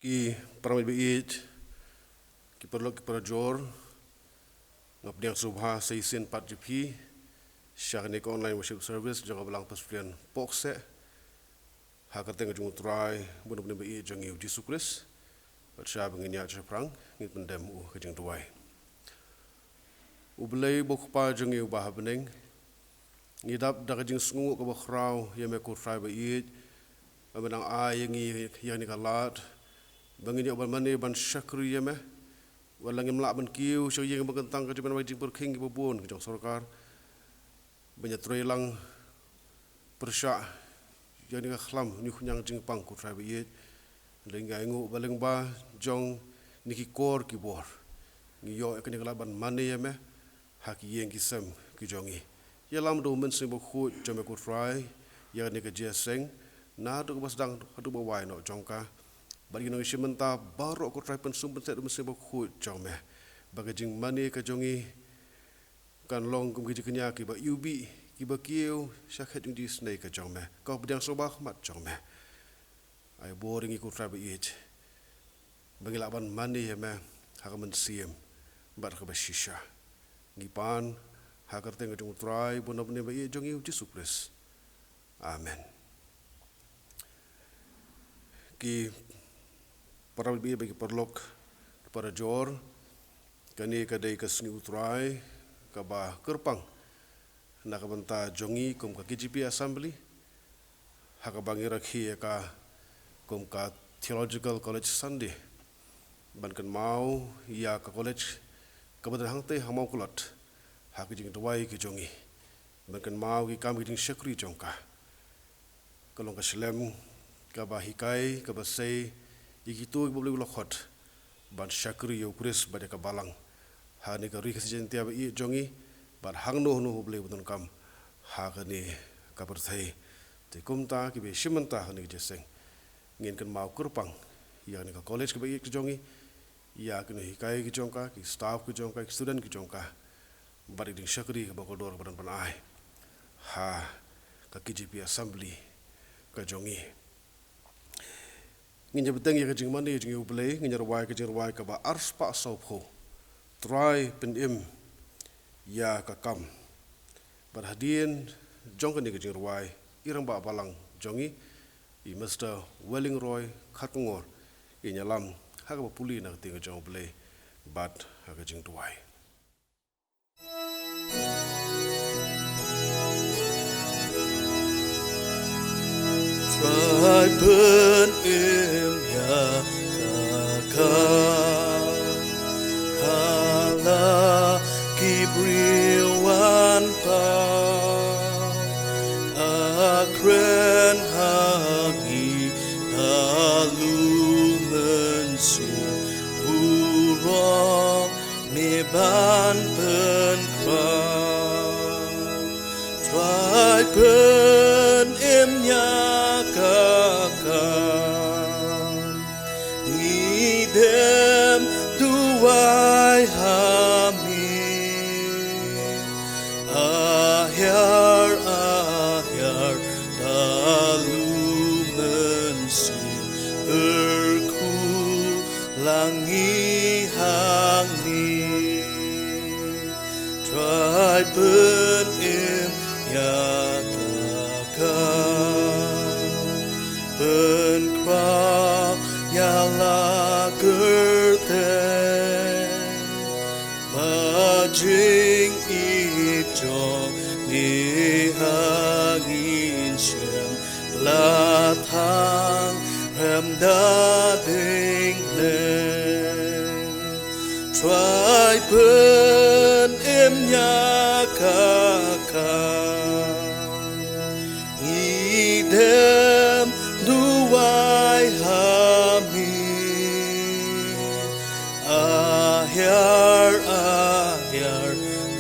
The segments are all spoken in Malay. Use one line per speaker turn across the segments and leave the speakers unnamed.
Ki paramid biit, ki perlok ki parajor, ngapniang subha sa isin 4GP, siya ni online worship service, jangan belang pasurian pokse, hakateng jung try, benar-benar biit jang iu Yesus Kristus, bat siya benginya siya perang, ngit mendem kejeng tuai. Ublay bokpa jang iu bahabening, ngidap dak kejeng sungu ke bakrau, yang mekor try biit, menang ay yang ni kalat, bangin yang bermani ban syakri ya meh, walang yang melak ban kiu, so yang berkentang kerja ban wajib berking bubun kejong sorkar, banyak terelang persyak yang ni kalam ni kunyang jeng pang ku trai biit, lengga ingu baling ba jong niki kor kibor, ngiyo ekni kalaban mani ya meh, haki yang kisem kijongi, ya lam do men sing bokut jome ku trai, yang ni kejeseng, na do basdang hadu bawai no jongka. Bagi nang simenta baru aku try pensum penset mesti bokut jome. Bagi jing mani ke jongi kan long kum ke kenya ki ba yubi ki ba kiu syakhet jing di snake ke jome. Kau bedang sobah mat jome. Ai boring ikut try ba it. Bagi laban mani ya me hak men siem bar ke ba shisha. Ngipan hak teng jong try bona-bona ba it jongi Yesus Kristus. Amen. Ki para lebih bagi perlok para jor kani kadai kasni utrai kaba kerpang nak benta jongi kum ka KGP assembly hak bangi rakhi ka kum ka theological college Sunday bankan mau ya ka college kabadan hangte hamau kulot hak jing tuai ki jongi bankan mau ki kam jing syakri jongka kalong ka slem ka ba hikai ka ba sei ikitu boleh ulakot ban syakri yo kris pada kabalang hani ka ri kasijentia ba i jongi ban hangno no boleh butun kam ha kani ka perthai te kumta ki be shimanta hani jeseng ngin kan mau kurpang ya ni ka college ka ba i jongi ya kini hikai ki jongka ki staff ki jongka ki student ki jongka bari ding syakri ka ba kodor badan pan ai ha ka KGP assembly ka jongi nginja beteng ya kejing mani jing ublay nginja rawai ka ba arspa sopho try pendim ya ka kam berhadin jong kan kejing rawai irang ba balang jongi I Mr. Welling Roy khatngor I nyalam ha ka puli na ting jong ublay bat ha kejing tuai
Try pendim ya kakak hala kibriwan pa akren hangi halu mensin burong meban penkram try pendim ya ngidem duai hamin ahyar dalu mensin langi hangni try penim ya penkra yala gerteng bajing ijong ni hangin shem latang hamdading leng try penim nyakakan idem duai hamin ahyar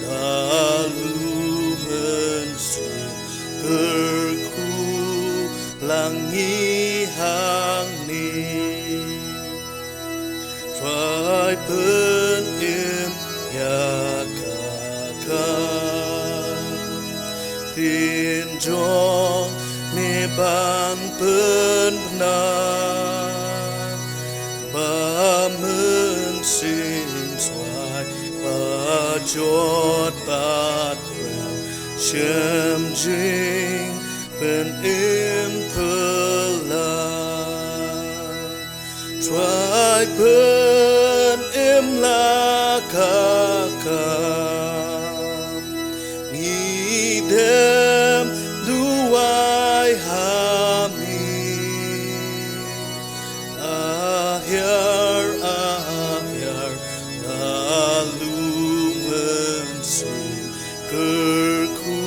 dalu mensin kerku langi hangni try pendim ya kakak tinjong ban penbenar ba mun sin swai ba jot ba krem shem jing ben im pela try ben im la ka ka ni dem luai ha mi ahyar na lumen sing kerku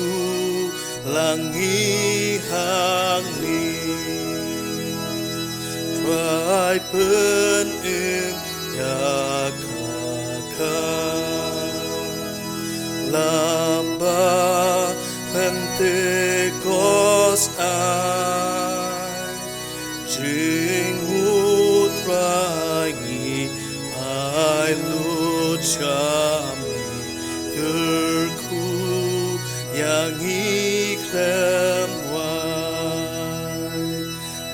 langi hang ni try pen in ya ka lamba Pentecost ai jing utrai ni ai lu chami kerku yang i klem wai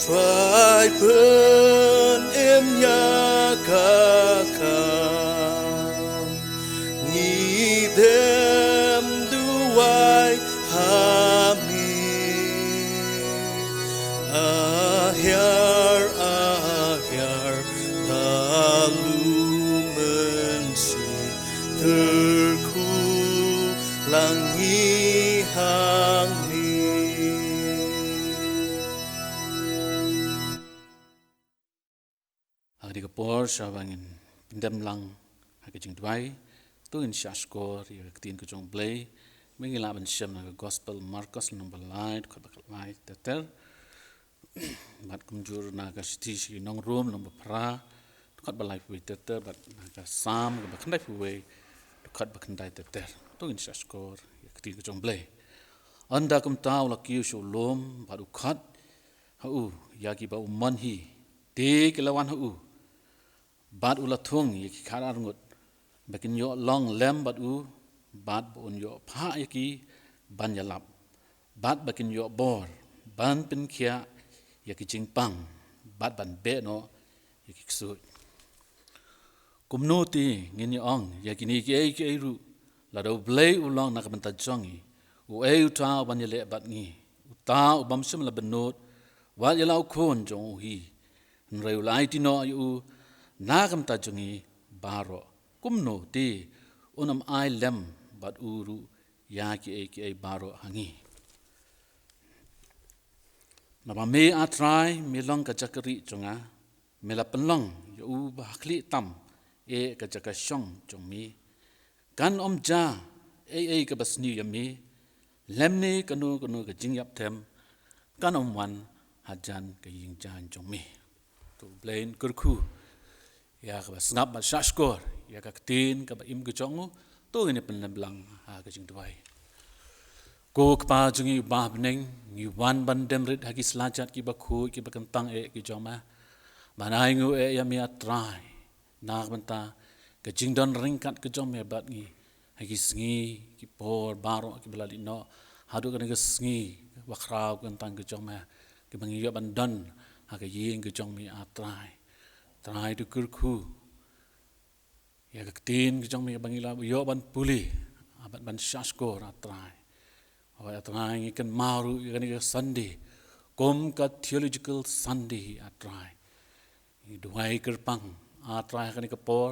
try pen em ya ka ni dem duai ha mi ahyar talumen si terku langi hang ni
Agdi kapor sabangin pindam lang hakijing duai tu in shaskor ya ketin kejong play mengila ban syam na gospel Marcos number light khat bakal light teter bat kumjur na ka siti si nong room number pra khat balai pu teter bat na ka sam ka bakandai pu we khat bakandai teter tu in shaskor ya ketin kejong play anda kum taw la kiu shu lom bat khat hu ya ki ba umman hi te kelawan hu bat ula thung ya ki kharar ngut bakin yo long lem bat u bat bon yo pha yaki ban yalap bat bakin yo bor ban pin khia yaki jingpang bat ban be no yaki ksu kumno ti ngin ong yaki ni ki ru la do blay u long na kabanta jongi u e u ta ban yale bat ngi u ta u bam sim la benot wa yala u khon jong hi nreu lai ti no yu na kabanta jongi baro kumno ti unam ai lem bat uru ya ki ai baro hangi na ba me atrai me long ka chakri chunga me la penlong yu ba khli tam e ka chaka shong chung mi kan om ja ai ka basni ya mi lem ne kanu ka jing yap them kan om wan hajan ka ying jan chung mi to blain kurku ya ka snap ba shashkor ya ka tin ka ba im ka chongu to ni pen lang ha ka jing duai ko pa jungi ba bneng ni wan ban dem rit hagi slajat ki ba khu ki ba kantang e ki joma banai ngu e ya mi atrai na banta ka jing don ringkat ka jom me bat ngi hagi sngi ki por baro ki balali no hadu ka ga sngi wa khrau kantang ka joma ki bangi yo ban don ha ka ying ka jom mi atrai trai tu kurku ya ka tin ka jom mi bangi la yo ban puli abat ban shaskor atrai awak atrai ikan maru ikan ikan Sunday kom ka theological Sunday atrai duai kerpang atrai kan ikan por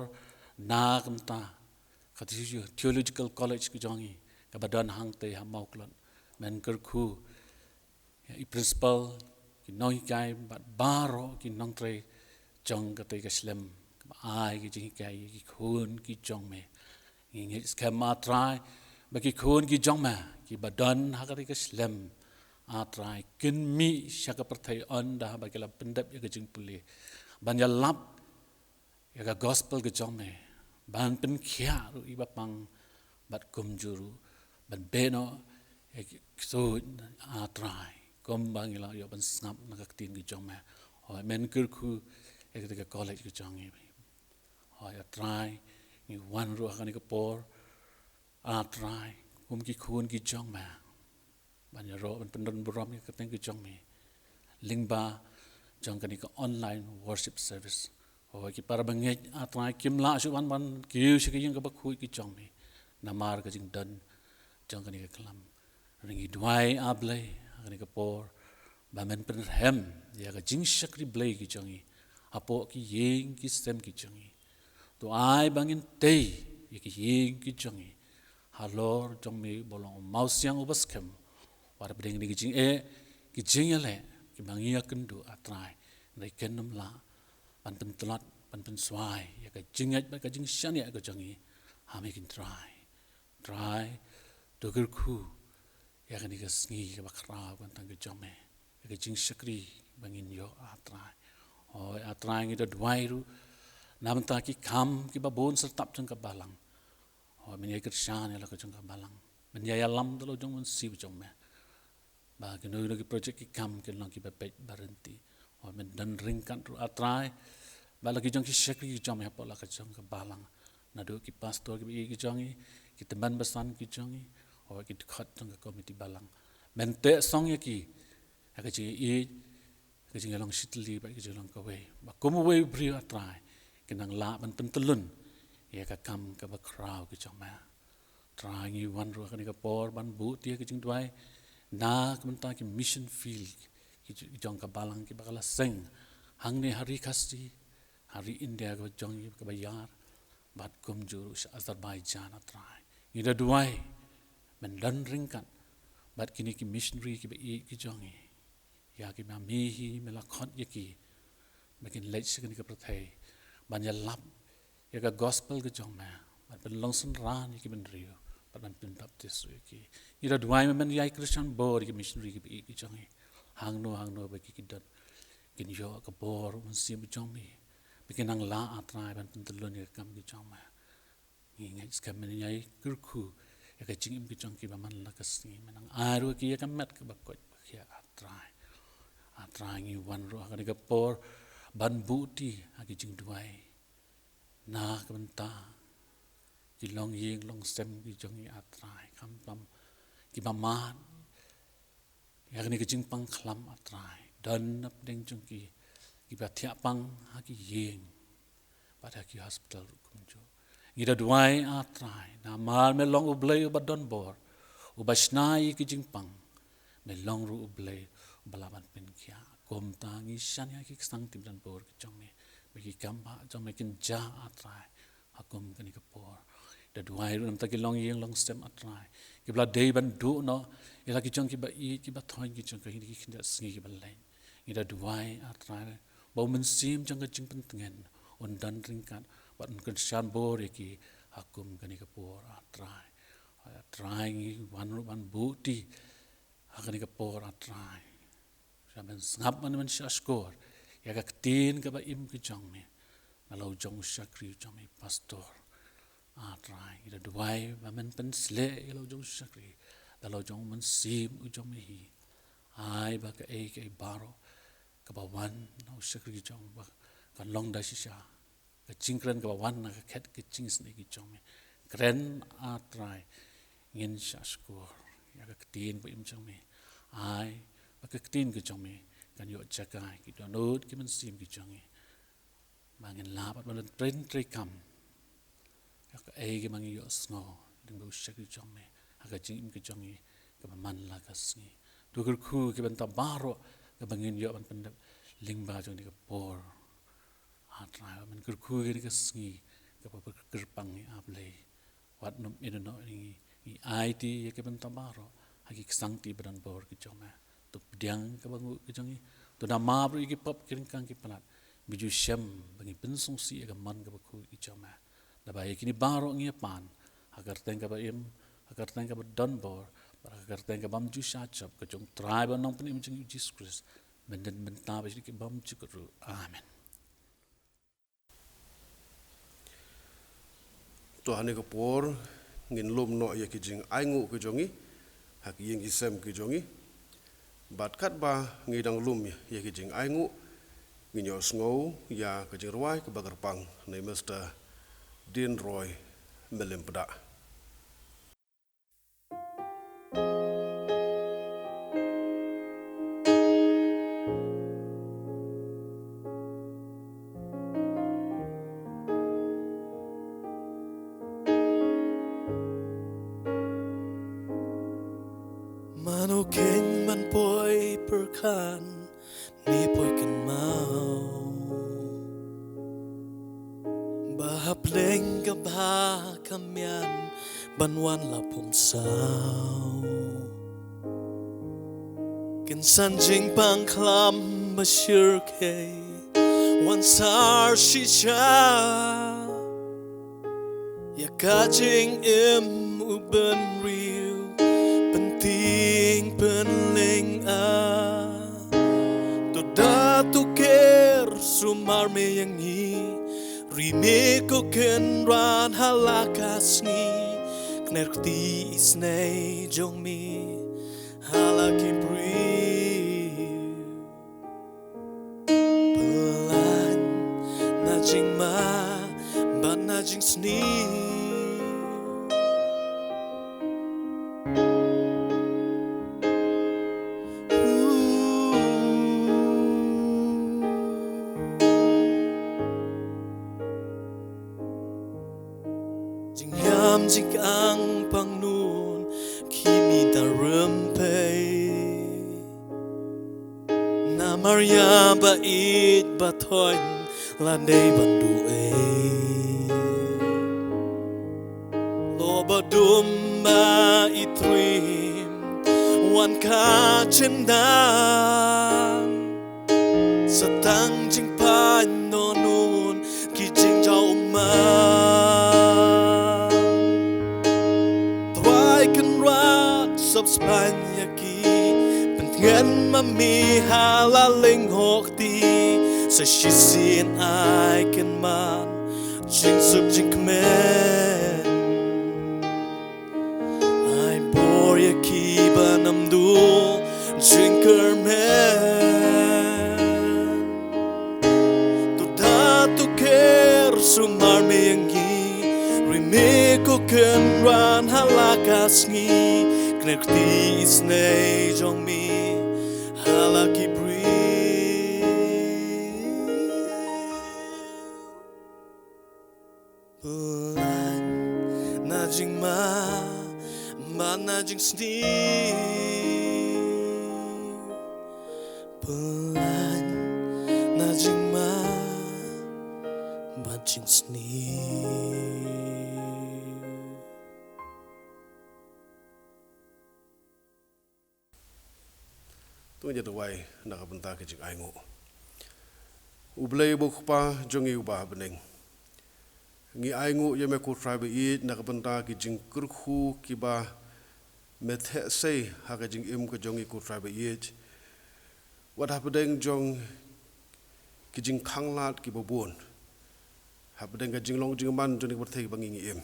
na kamta ka theological college ke jongi ka badan hang te ha mau klon men kerku i principal ki noi kai bat baro ki nong tre jong ka te ka slem ai ki jing kai ki khun ki jong me ngi scam atrai ba ki khun ki jong ma ki badan hakari ka slem atrai kin mi syaka perthai anda ba kala pendap ya jing puli ban ya lap ya ka gospel ke jong me ban pen khia ru i bapang bat kum juru ban beno ya so atrai kom bangila yo ban snap na ka tin ke jong me o men kur khu ya ka college ke jong me o ya try ni wan ru kan ka por atrai kum ki khun ki jong ma ban ya ro ban pendon buram ni ka ten ki jong me lingba jong kan ka online worship service ki para bangej atrai kim la su ban kiu si ki yang ka bakhui ki chong mi namar ka jing dan chong ka ni ka klam ringi duai ablai ka ni ka por ba men pen hem ya ka jing shakri blai ki chong apo ki yeng ki sem ki chong to ai bangin tei ya ki yeng ki chong halor chong mi bolong mau siang ubas kem war bedeng ni ki jing ele ki bangia kendu atrai nai kenum la pan pen telat pan pen swai ya ka jingat ba ka jing shan ya ka jangi ha me kin try doger khu ya ka ni ka sngi ka bakra kan tang ka jome ya ka jing shakri bangin yo atrai atrai ngi da dwai ru nam ta ki kham ki ba bon sar tap jang ka balang men ya ka shan ya la ka jang ka balang men ya lam da lo jong mun si jong me ba ki no ki project ki kham ki long ki ba pet baranti men dan ringkan ru atrai bala ki jong ki shakri ki jom ya pola ka jong ka balang na do ki pastor ki jongi ki teman besan ki jongi ki khat jong ka komiti balang men te song ya ki ka ji long shitli ba ki long ka we ba komo we bri atrai ki nang la ban pentelun ya ka kam ka ba crowd ki jong ma try ngi wan ru ka ni ka por ban bu ti ki jing dwai na ka ta ki mission field ki jong ka balang ki bakala sing hang ni hari khasti hari India ko jong ka bayar bat kum juru Azerbaijan atrai ida duai men dan ringkan bat kini ki missionary ki ki jong ya ki ma mi hi mela khot ye ki makin lech sekani ka prathai ban ya lap ya ka gospel ka jong ma bat ben longsun ran ki ben rio bat ban pin baptist ki ida duai men ya Christian bor ki missionary ki jong hang no ba ki dan kin yo ka bor un sim jong mi bikin ang la atrai ban pentelun ya kam ki jong ma ngai skam men yai kurku ya ka jingim ki jong ki ba man la ka sni menang aru ki ya ka met ka ba ko ya atrai ngi wan ro ka ni ka por ban buti ha ki jing duai na ka benta ki long yeng long sem ki jong i atrai kam pam ki ba man ya ka ni ka jing pang khlam atrai dan nap deng jong ki ba thia pang ha ki yeng pada ki hospital kumjo ida duai atrai na mal me long ublei ba don bor u basnai ki jingpang me long ru ublei balaban pen kya kom tangi shan ya ki sang tim dan bor ki jong me ki kamba jong me kin ja atrai hakom kani ka por da duai ru nam ta ki long yeng long stem atrai ki bla dei ban du no ila ki jong ki ba i ki ba thoi ki jong ka hi ki khinda sngi ki ba lai ida duai atrai bau men sim jang ka jing pentengen on dan ringkan bat kan shan bor ki hakum kani ka por atrai ngi wan buti hakani ka por atrai saben ngap man shaskor ya ka tin ka ba im ki jong me malau jong shakri jong me pastor atrai ida duai ba men pen sle ilo jong shakri dalau jong men sim u jong me hi ai ba ka e baro ka ba wan no shakri jong ba kan long da shisha ka chingkran ka ba wan na ka khet ki chings ne ki jong me kren atrai ngin shaskor ya ka tin ba im jong me ai ba ka tin ki jong me kan yo chakai ki donut ki men sim ki jong me mangin la ba ban tren tre kam ya ka ki mangi yo sngo ding ba shakri jong me aga jing ki jong me ka ba man la ka sngi dukur khu ki ban ta baro ka bangin yo ban pendap lingba jong ni ka por atrai man kur khu ki ka sngi ka ba kerpang ni ablei wat nom ino ni IT ya ka ban ta baro hagi sang ti ban bor ki jong ma to diang ka bangu ki jong to na ma bro ki pop kiring kang ki palat biju shem bangi pensung si ka man ka ba khu ki jong ma da ba kini baro ngi pan agar teng ka ba im agar teng ka ba don bor agar teng ka bam ju sha chop ka jong try ba nong pen jing Jesus Christ menden menta ba ki bam chukru amen
to hani ka por ngin lum no ya ki jing ai ngu ki jongi hak yeng ki sem ki jongi bat kat ba ngidang lum ya ki jing ai ngu ngin yo sngo ya ka jing ruai ka bagar pang nei Mr. Dean Roy Melimpada.
keng man poi per khan ni poi kan mau ba pleng ka ba kamyan banwan la pum sao kin san jing pang klam ba shir ke wan sar shi cha ya ka jing im u ben riu pen ting pen leng a to da tu ker sumar me yang ni ri me ko ken ran halakas ni kner ti isnei jong mi halaki pelan na jing ma ban na jing sni jing yam jing ang pang nun kimi da rumpai na Maria ba it ba thon la nei ban du e lo ba dum ma itrim wan ka chen dan satang jing pan no nun ki jing jau ma twai kan rat sub spanya ki ngan ma mi hala ling hok ti sa shi sin ai kan man jing sub jing kmen ai bor ya ki ba nam du jing ker men tu da tu ker sumar me yang gi ri me ko ken ran halakas ngi knek ti isnei jong mi halaki pelan na jing ma na jing sni pelan na jing ma jing sni
tu nya dawai na ka benta ke jing aingo ublei bu khpa jongi uba beneng ngi aingo ye me ku tribe I na ka benta ke jing kurkhu ki ba methe sei ha ka jing im ko jongi ku tribe I wat hapedeng jong ki jing khanglat ki bobon hapedeng ka jing long jing man joni ko thei bangi ngi im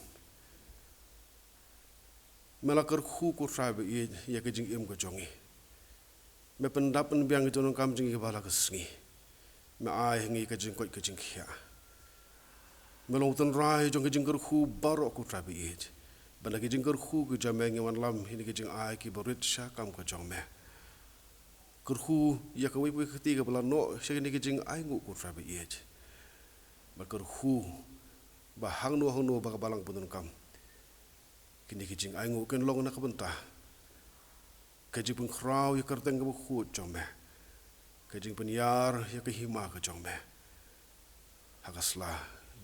mela kurkhu ku tribe I ye ka jing im ko jongi me pendapan biang itu nong kam jing kepala kesengi, me ai ngi kajing kot kajing kia, me long ton rai jong kajing kerhu barok ku trabi ij, benda kajing kerhu ku jameng wan lam ini kajing ai ki borit sha kam ko jong me, kerhu ya kawai pui keti kepala no sya ini kajing ai ngu ku trabi ij, ba kerhu ba hang no ba balang punun kam, kini kajing ai ngu ken long nak bentah. Kajing pun krau ya kerteng ke bukhut jong me. Kajing pun yar ya ke hima ke jong me. Hakaslah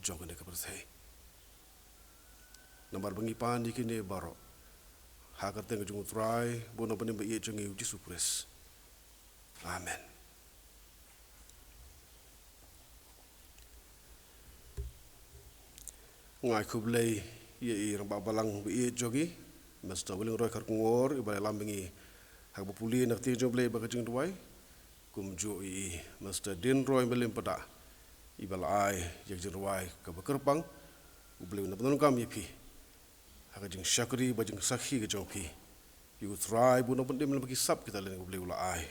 jong ke berthai. Nambar bengi pan di kini barok. Hakerteng ke jong utrai bono penim be jong Yesus Kristus. Amen. Ngai kublai ye I rambak balang be jongi. Mesta willing roy kar ngor ibalai lambengi hak bapuli nak ti joblei ba kajing duai kum jo I mesta din roy melim pada ibalai jak jirwai ka bakerpang ublei na penon kam yepi hak jing syakri ba jing sakhi ke jongpi you try bu no pendim bagi sap kita len ublei ulai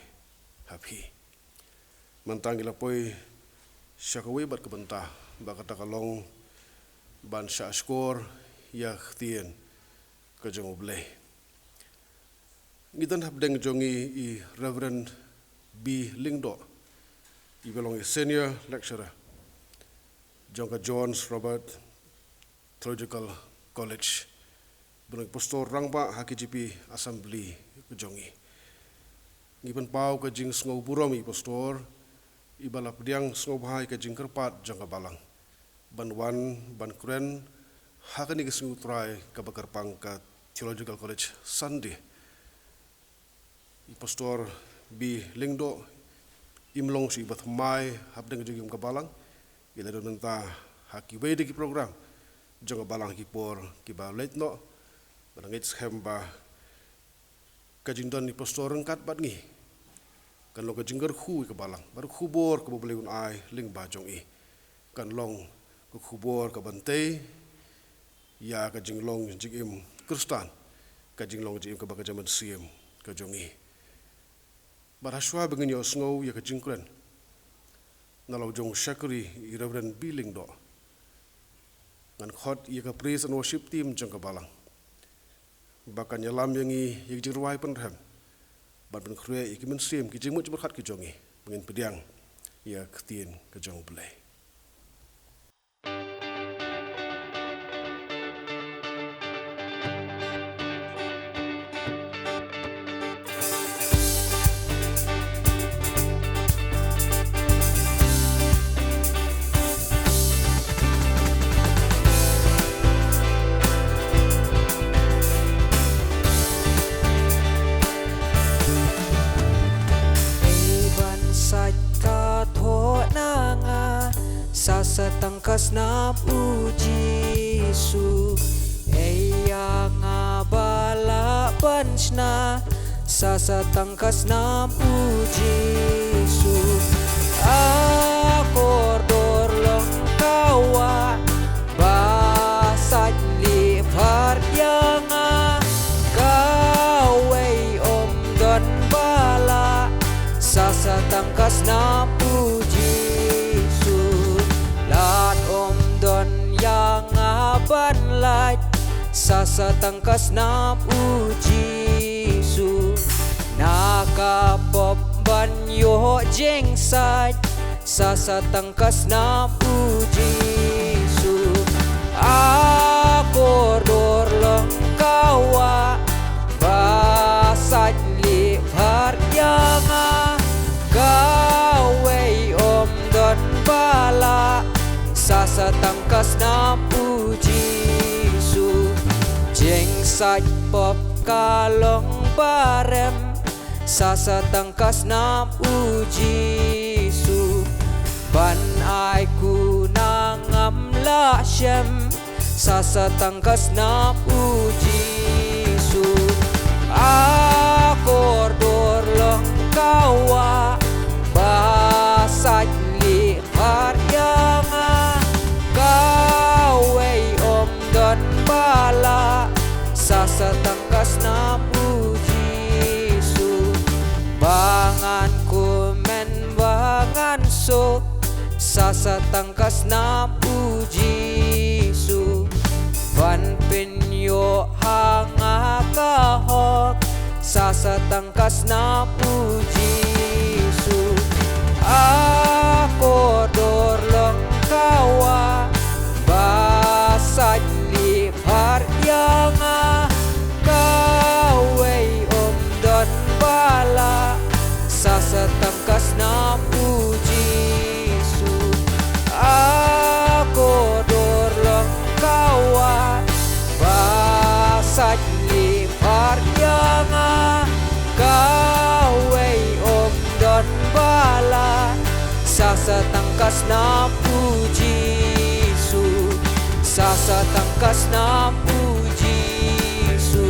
happy mantang ila poi syakawi bat kebentah ba kata kalong ban sya skor ya tien ke jong ublei ngitan habdeng jongi I Reverend B Lingdo I belong I senior lecturer Jongka Jones Robert Theological College belong pastor rangba HKGP Assembly ke jongi ngipan pau ka jing sngo buram I pastor ibala pediang sngo bahai ka jing kerpat jangka balang ban wan ban kren hakani ka sngo try ka bakar pangka Theological College Sunday I pastor bi lingdo imlong si bat mai habdeng jing ka balang ila don ta haki wede ki program jangka balang ki por ki ba late no barangit hemba kajingdan ni pastor rengkat bat ngi kan lo kajinggar khu ke balang baru khubor ke bobleun ai ling ba jong I kan long ke khubor ke bantai ya kajinglong jingim kristan kajinglong jingim ke baka jaman siem ke jong I baraswa bengen yo snow ya kajingkren nalau jong shakri I reverend billing do ngan khot ya ke praise and worship team jong ke balang bahkan nyalam yang I jirwai penrem ban ben khre I kimen sim ki jingmut berkat ki jongi pengen pediang ya ketien ke jong belai
Satangkas na puji su eya nga bala pansna satangkas na puji su akordor long kawa basat li parjanga kawai om don bala satangkas na puji yang aban light satangkas na puji su nakapop banyo jeng side satangkas na puji su akordor long kawa basat li parjanga kawai om don bala satangkas na puji su jeng sat pop kalong barem satangkas na puji su ban ai ku nangam la shem satangkas na puji su akordor long kawa basat li parjanga kawai om don bala satangkas na puji su bangan ku men bangan so satangkas na puji su ban pinyo hanga kahok satangkas na puji su akordor long kawa basat li parjanga kawai om don bala satangkas na puji su akordor long kawa basat li parjanga kawai om don bala satangkas na puji su satangkas na puji su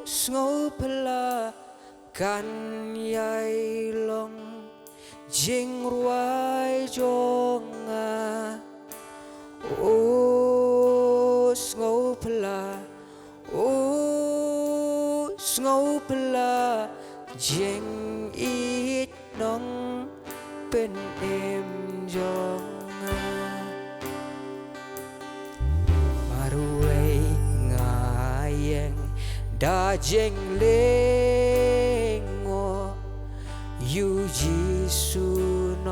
sngo pala kan yai long jing ruai jonga sngo pala jing it nong pen em jonga maruai ngayeng da jeng leng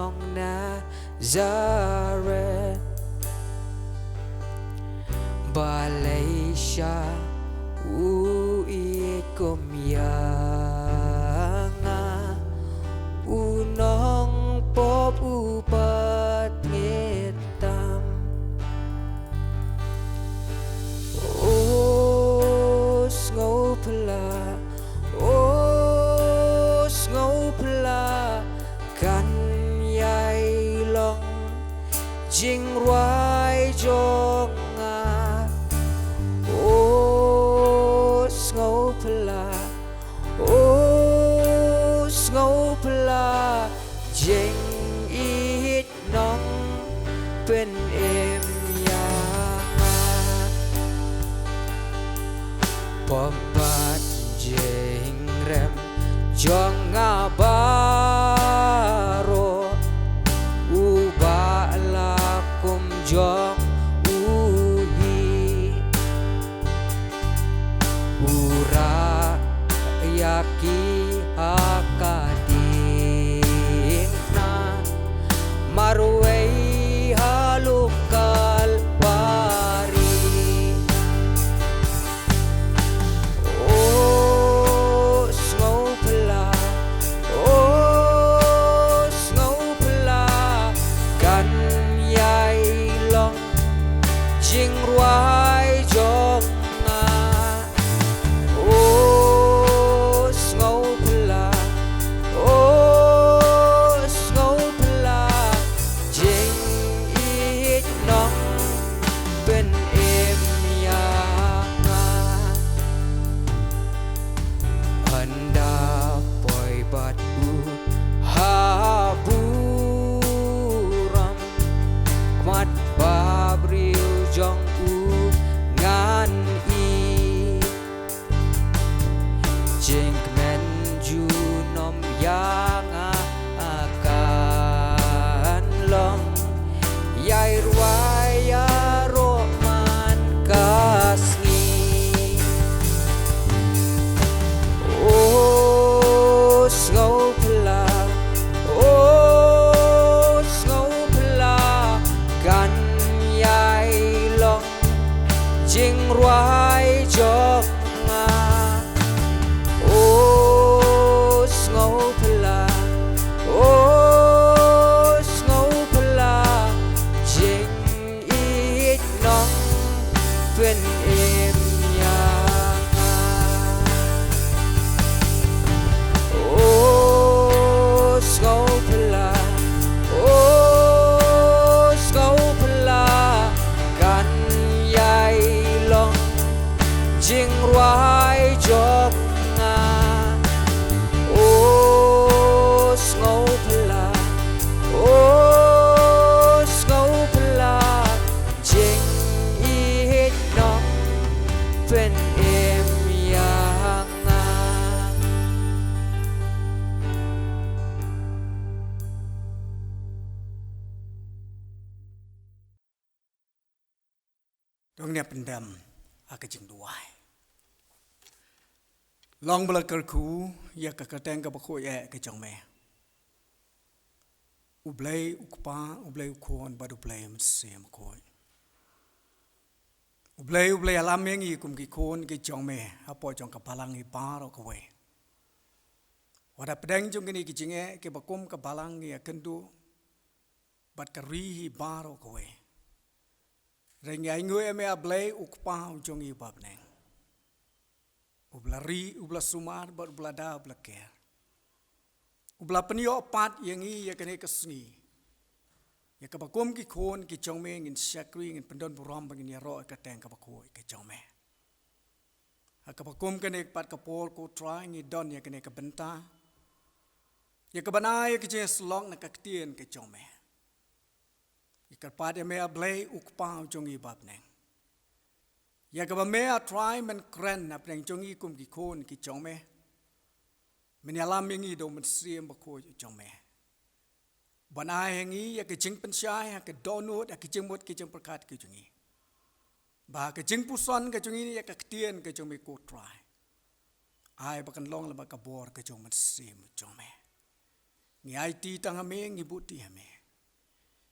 nong Nazareth Malaysia uitkom yanga unong pop upat ngetam os ngopla kan yai long jing ruai jong ngopla jeng it nong pen em yang pembat jeng rem jong ngabaro ubah lakum jong uhi ura yaki akading na marway halukal pari ngopla kan yai long jing ruai jong jong u ngan i jing men ju nom yang akan long yai ruaya roman kasni ngopla kan jing ruai jong ngopla jing it nong pen em yang ngopla kan yai long jing ruai jong ngopla jing it nong pen em yang
dong nia pendam akajing duai long bela kerku ya kakateng ka bakho ya ke jong me ublay ukpa ublay ukon badu play sem koi ublay alam yang i kum ki kon ke jong me apo jong kapalang i paro ko we wada pedang jong ni ki jinge ke bakum kapalang ya kendu bat kari baro ko we reng ya ingwe me ablay ukpa jong i babneng ublari ubla sumar bar ublada ubla ker ubla penio pat yang i ya kene kesni ya kabakum ki kon ki jongme ngin syakri ngin pendon buram bangin ya ro ka teng kabako ke jongme akabakum kene pat kapol ko try ngi don ya kene ka benta ya kabana ya ki jes long na kaktien ke jongme ikat pat ya me ablay ukpa jongi babneng ya kaba mea try men kren na preng jongi kum ki kon ki jongme men alam yangi do men siem bako jongme bana yangi ya ke jing pensyai ya ke donut ya ke jing mot ke jing perkat ke jongi ba ke jing puson ke jongi ya ke ktien ke jongme ko try ai bakan long la bakabor ke jong men siem jongme Ngi IT tangame ngi buti hame.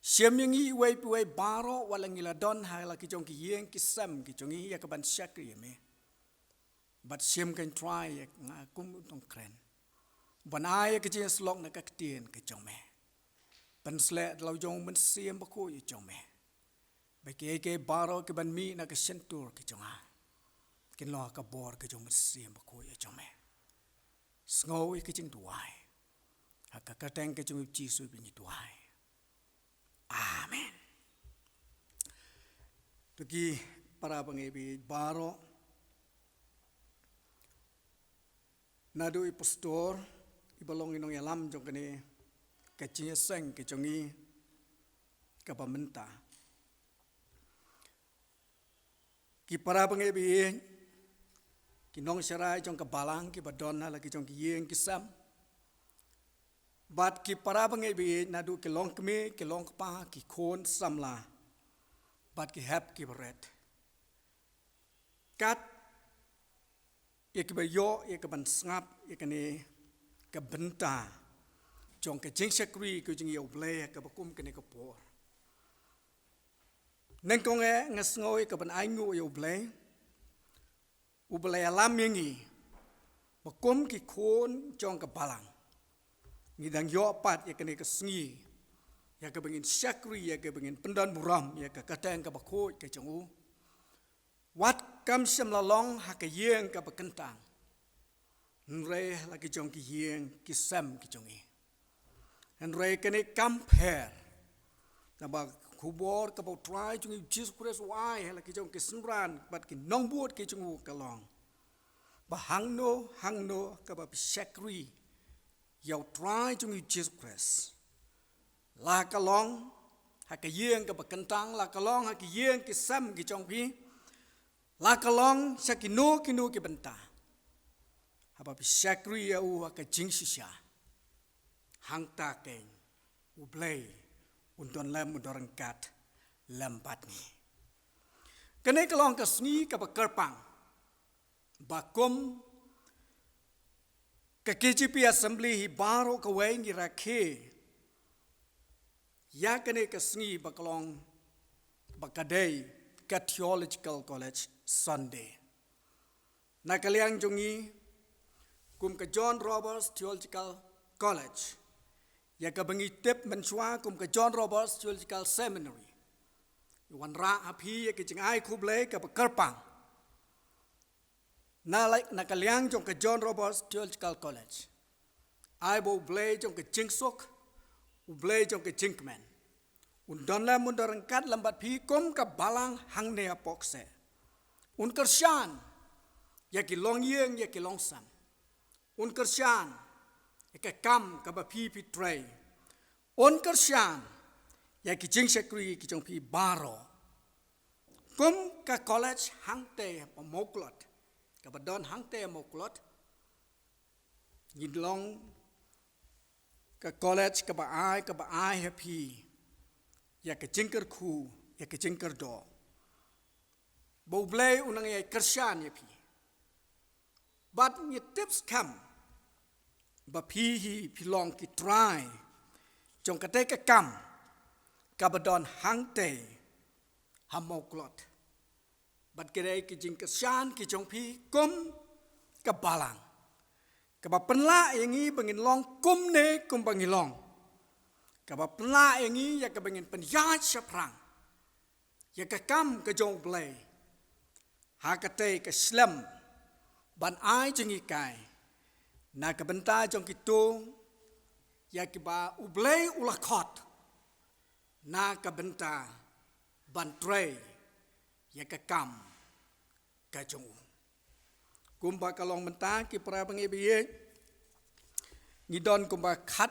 Siam yang i wei baro walang ila don hala ki jong ki yeng ki sam ki jong i ya kaban syakri hame. But siam kan try ya ngakum utong kren. Ban ai ke jes lok na ka tien ke jong me. Ban sle lau jong men siam ba ko yu jong me. Ba ke baro ke ban mi na ka sentur ke jong a. Kin lo ka bor ke jong men siam ba ko yu jong me. Sngow ke jing duai. Haka ka teng ke jong jisu bi ni duai. Amen. Tuki para pangebi baro nadu i pastor ibalong inong yalam jong kani kecinya seng kejongi kapamenta. Ki para pangebi kinong syarai jong kabalang ki badona lagi jong ki yeng kisam. Bat ki para pangebi nadu ki long kemi ki long pa ki kon samla. Bat ki hap ki beret. Kat ia ke bayo ia ke ban sngap ia kene ke benta jong ke jing sekri ke jing yo ble ke bakum kene ke por neng kong ngasngoi ke ban aingu yo ble u ble alam yangi bakum ki kon jong ke balang ngidang yo pat ia kene ke sngi ia ke bengin sekri ia ke bengin pendan buram ia ke kateng ke bakoi ke jong Wat kam sem lalong haka yeng ka bekentang. Nre lagi jong ki yeng ki sem ki jongi. Nre kene compare. Naba kubor ka bo try jongi Jesus Christ why lagi jong ki senran bat ki nong buat ki jongu kalong. Ba hangno ka ba sekri. Yau try jongi Jesus Christ. La kalong haka yeng ka bekentang la kalong haka yeng ki sem ki jongi. La kalong sa kinu ki benta. Haba bisakri ya u ka jingsisya. Hang takeng u blay undon lem undorang kat lembat ni. Kene kalong ka sni ka bakerpang. Bakum ka KGP Assembly hi baro ka weng irake. Ya kene ka sni bakalong bakadei ka Theological College Sunday. Nakaliang jongi kum ka John Roberts Theological College. Ya ka bangi tip menswa kum ka John Roberts Theological Seminary. Wan ra api ya ka jingai kuble ka bakerpang. Nakaliang jong ka John Roberts Theological College. Ai bo ble jong ka jingsok, u ble jong ka jinkman. Undon la mundarang kat lambat pi kum ka balang hang nea pokse. Un kersyan, ya ki long yeng, ya ki long sam. Un kersyan, ya ki kam ka ba pi tray. Un kersyan, ya ki jing sekri ki jong pi baro. Kum ka college hang te pa moklot. Ka ba don hang te moklot. Yidlong ka college ka ba ai happy. Ya ki jingker ku, ya ki jingker do. Bau blay unang ay kersyan ya pi. But ni tips kam. Ba pi hi pilong ki try. Jong kate ka kam. Kabadon hang te. Hamoklot. But kire ki jing kersyan ki jong pi kum kabalang. Kaba penla yangi bangin long kum ne kum bangilong. Kaba penla yangi ya ka bangin penyat seprang. Ya ka kam ka jong blay. Hakate ke slam ban ai jengi kai na ka benta jong kitung ya ki ba ublei ulakot na ka benta ban tray ya ka kam ka jong kumba kalong benta ki pra bangebi ni don kumba khat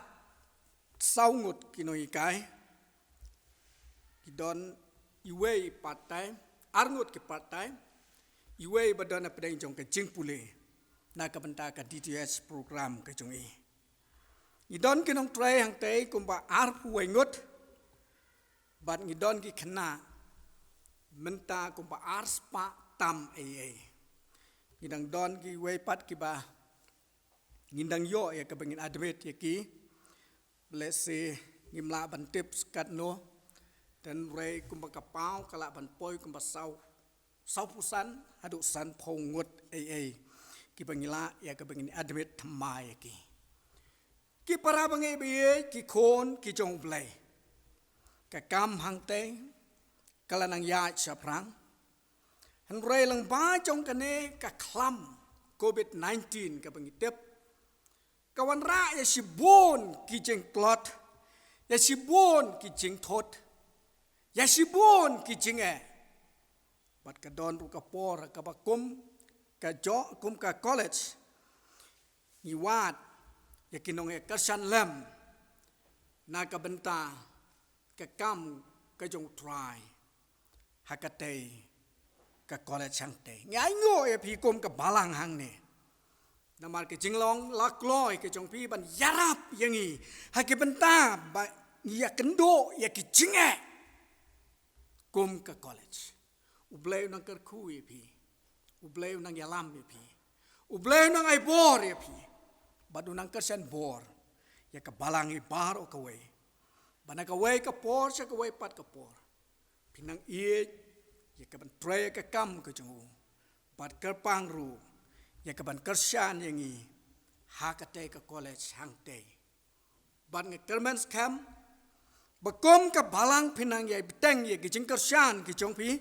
saungut kinoi kai ki don iwei patai arngut ki patai Iwe badana pedang jong ke jing pule na ka benta ka DTS program ke jong i. Idon kinong try hang te kumba arpu wengut bat ngidon ki kena menta kumba arspa tam AA. Ngidang don ki we pat ki ba ngindang yo ya ka bangin admit ya ki Blessed ngimla ban tips kat no dan rei kum kapau kala ban poi kum sau pusan hadu san pongut ki bangila ya ka bangini admit thamai ki para bangai bi ki khon ki jong blai ka kam hang te kala nang ya chaprang han rei lang ba jong kane ka khlam COVID-19 ka bangi tep kawan ra ya sibon ki jeng klot ya sibon ki jeng thot ya sibon ki jeng bat ka don ru ka por ka ba kum ka jo kum ka college ni wat ya kinong ka san lam na ka benta ka kam ka jong try hakate ka college hang te ngai ngo ya pi kum ka balang hang ne namar ke jinglong lakloi ke jong pi ban yarap yangi ha ke benta ba ya kendo ya ki jinge kum ka college ubleu nang ker khu ye pi ubleu nang yalam ye pi ubleu nang ai bor ye pi badu nang ker sen bor ya ka balang i bar o ka we bana ka we ka por sa ka we pat ka por pinang ie ya ka ban tre ka kam ka jong bat ker pang ru ya ka ban kersian yang i hakate ka college hang te ban nge kermens kam bakom ka balang pinang ya biteng ya gijing kersian ki jong pi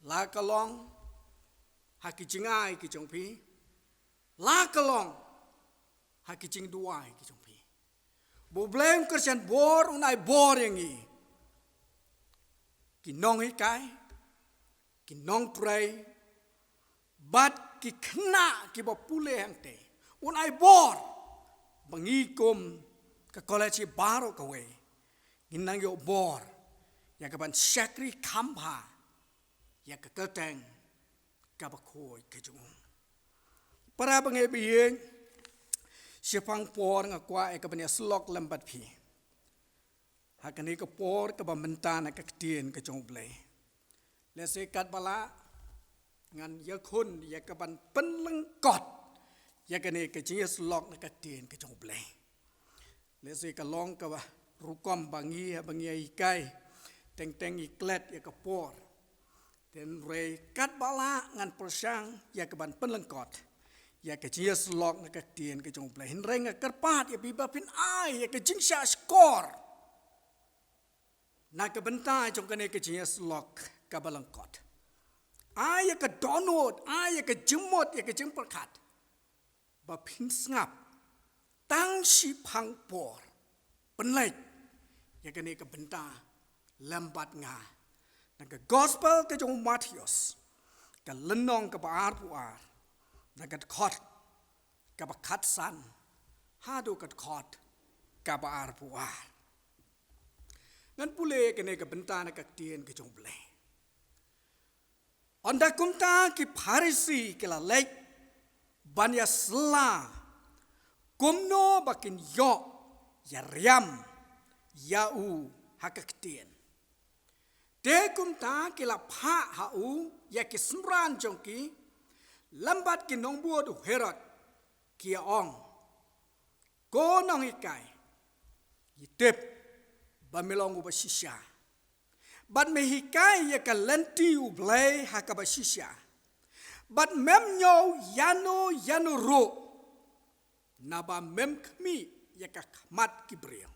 la ka long ha ki jingai ki jong pi la ka long ha ki jing duai ki jong pi bo blem kersian bor unai bor yang i ki nong hi kai ki nong pray bat ki kena ki ba pule hang te un ai bor bangi kum ka college baro ka we inang yo bor ya ka ban sakri khampa ya ka keteng ka ba khoi ke jung para bangai bien sipang por nga kwa e ka ban slok lambat phi hakani ka por ka ba mentana ka tien ka jong ble le se kat bala ngan ya khun ya ka ban pen leng kot ya ka ne ka jinges lok na ka tien ka jong ble le se ka long ka ba rukom bangi ai kai teng i klet ya ka por ten re kat bala ngan persang ya ka ban pen leng kot ya ka jinges lok na ka tien ka jong ble hin reng ka pat ya bi ba pin ai ya ka jing sha score na ka benta jong ka ne ka jinges lok ka balang kot ai ka donot ai ka jimot ya ka jing perkat ba pin ngap tang si phang por penlek ya ka ne ka benta lambat nga na ka gospel ka jong Matthews ka lenong ka ba ar pu ar na ka khot ka ba khat san ha do ka khot ka ba ar pu ar ngan pule ka ne ka benta na ka tien ka jong ble Anda kumta ki Pharisi ki la lek banya sla kumno bakin yo ya riam ya u hakaktien te kumta ki la pha ha u ya ki smran jongki lambat ki nongbu du Herod ki ong ko nong ikai yitep bamelong u basisha But me hikai ya ka lenti u blai ha ka basisha. But mem nyo yano ro. Naba mem kmi ya ka mat kibriang.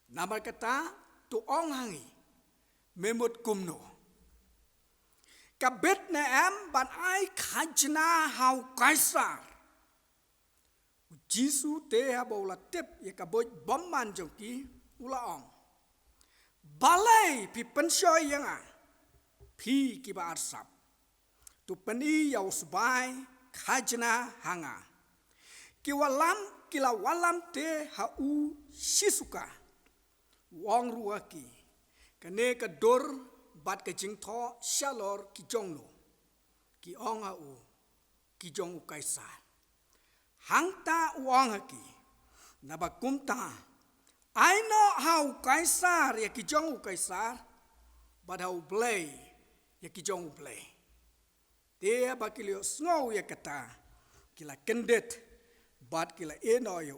Naba kata tu ong hangi memut kumno. Kabet na em ban ai khajna hau kaisar. Jisu te ha bola tep ya ka boj bomman jongki ula ong. Balai pi pensoi yang pi kiba arsap tu peni yau subai khajna hanga kila walam te hau sisuka wong ruaki kane ka dor bat ka jingtho shalor ki jongno ki onga u ki jong u kaisar hangta wong haki nabakumta I know how kaisar ya ki jong u kaisar but how blay ya ki jong u blay dia bakilio snow ya kata kila kendet bat kila eno ya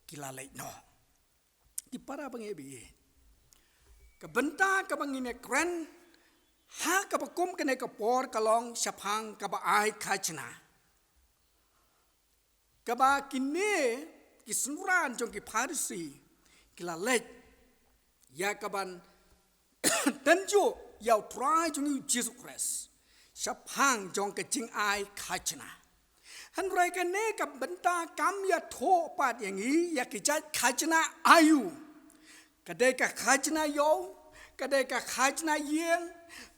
kila leit no. Ki para bangebi. Kebenta kabangine kren ha kabakum kene kapor kalong syapang kaba ai kajna. Kaba kine kisunran jong ki Parisi kila leit ya kaban tenju yau try jong Jesus Christ. Syapang jong ke jing ai kajna. Han rai kene kabenta kam ya tho pat yang i ya kijat kajna ayu. Kadai ka khajna yo, kadai ka khajna yeng,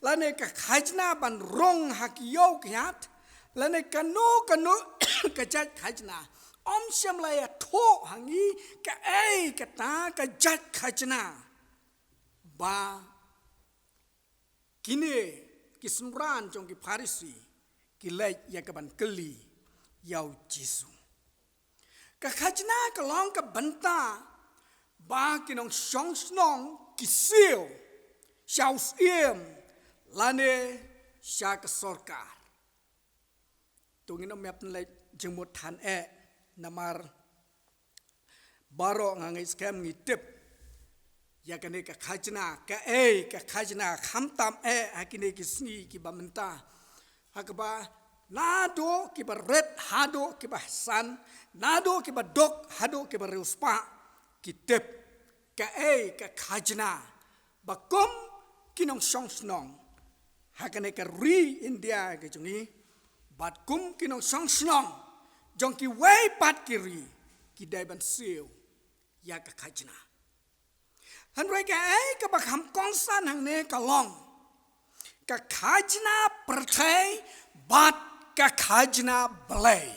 lane ka khajna ban rong hak yo kiat, lane kanu kajat khajna. Om syam la ya tho hangi ka kata ka jat khajna. Ba kini kisumran jong ki Parisi kilai ya kaban keli yau Jisu. Ka khajna ka long ka benta ba kinong song snong kisil shaus iem lane sha ka sorkar tungin map le jemut han namar baro ngangai scam ngi tip ya kane ka khajna ka khajna khamtam akine kisni ki bamenta hakba nado ki ba red hado ki ba san nado ki ba dok hado ki ba reuspa ki tip ka khajna bakom kinong song snong hakane ka ri India ke jungi bat kum kinong song snong jong ki wei pat ki ri ki dai ban siu ya ka khajna han rai ka ba kham konsan hang ne ka long ka khajna perthai bat ka khajna blai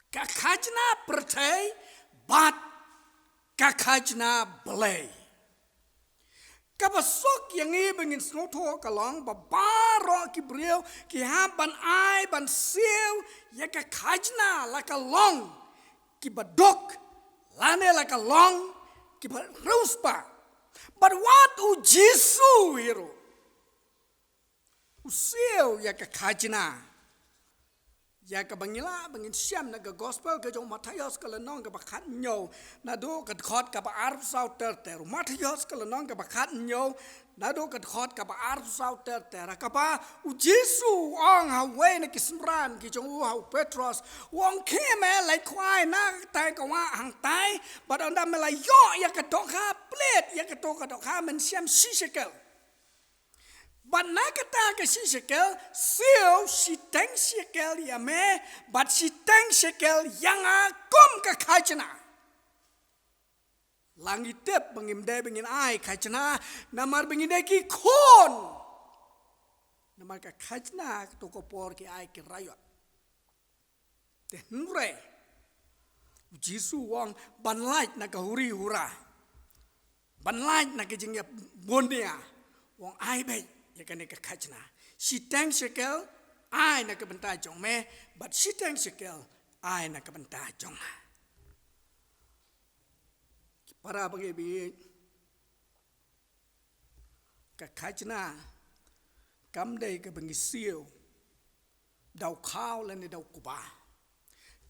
ka khajna perthai bat ka khajna blai ka basok yang i bengin snoto kalong ba baro ki brio ki haban ai ban siu ya ka khajna la ka long ki badok lane la ka long ki ba ruspa but what u Jisu hero u siu ya ka khajna ya ka bangila bangin siam na ka gospel ka jong Matius ka lanong ka bakhat nyo na do ka khot ka ba arf sau ter Matius ka lanong ka bakhat nyo na do ka khot ka ba arf sau ter ka ba u Jisu ong ha we na kismran ki jong u ha Petros wong ke me lai kwai na tai ka wa hang tai but onda me lai yo ya ka to ka plate ya ka to ka men siam shishekel. But nakata ka si shekel, siyo si teng shekel ya me, but si teng shekel yang kum ka khajna. Langit tep bangimde bangin ai khajna, namar banginde ki khon. Namar ka khajna to ko por ki ai ki rayot. Te nure. Jisu wong banlait na ka huri hura. Banlait na ka jingya bondia. Wong ai be ya kane ka khajna si tang shekel ai na ka benta jong me but si tang shekel ai na ka benta jong para bagi bi ka khajna kam dei ka bangi siu dau khao la ne dau kuba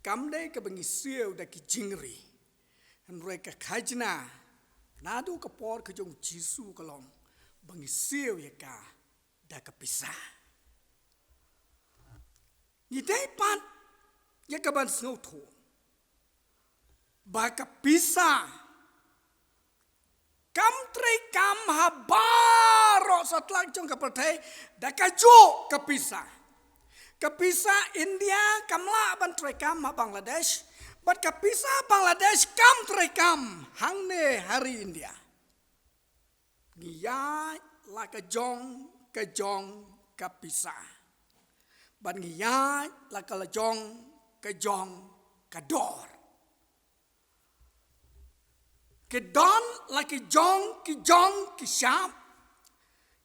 kam dei ka bangi siu da ki jingri an re ka khajna na du ka por ka jong Jisu ka long bangi siu ya ka da ka pisa. Ni dai pat ya ka ban snow to. Ba ka pisa. Kam tre kam habaro satlak jong ka pertai da ka jo ka pisa. Ka pisa India kamla ban tre kam ha Bangladesh. But ka pisa Bangladesh kam tre kam hang ne hari India. Ngiya la ka jong ka pisa. Ban ngiya la ka jong ka dor. Ke don la ki jong ki sham.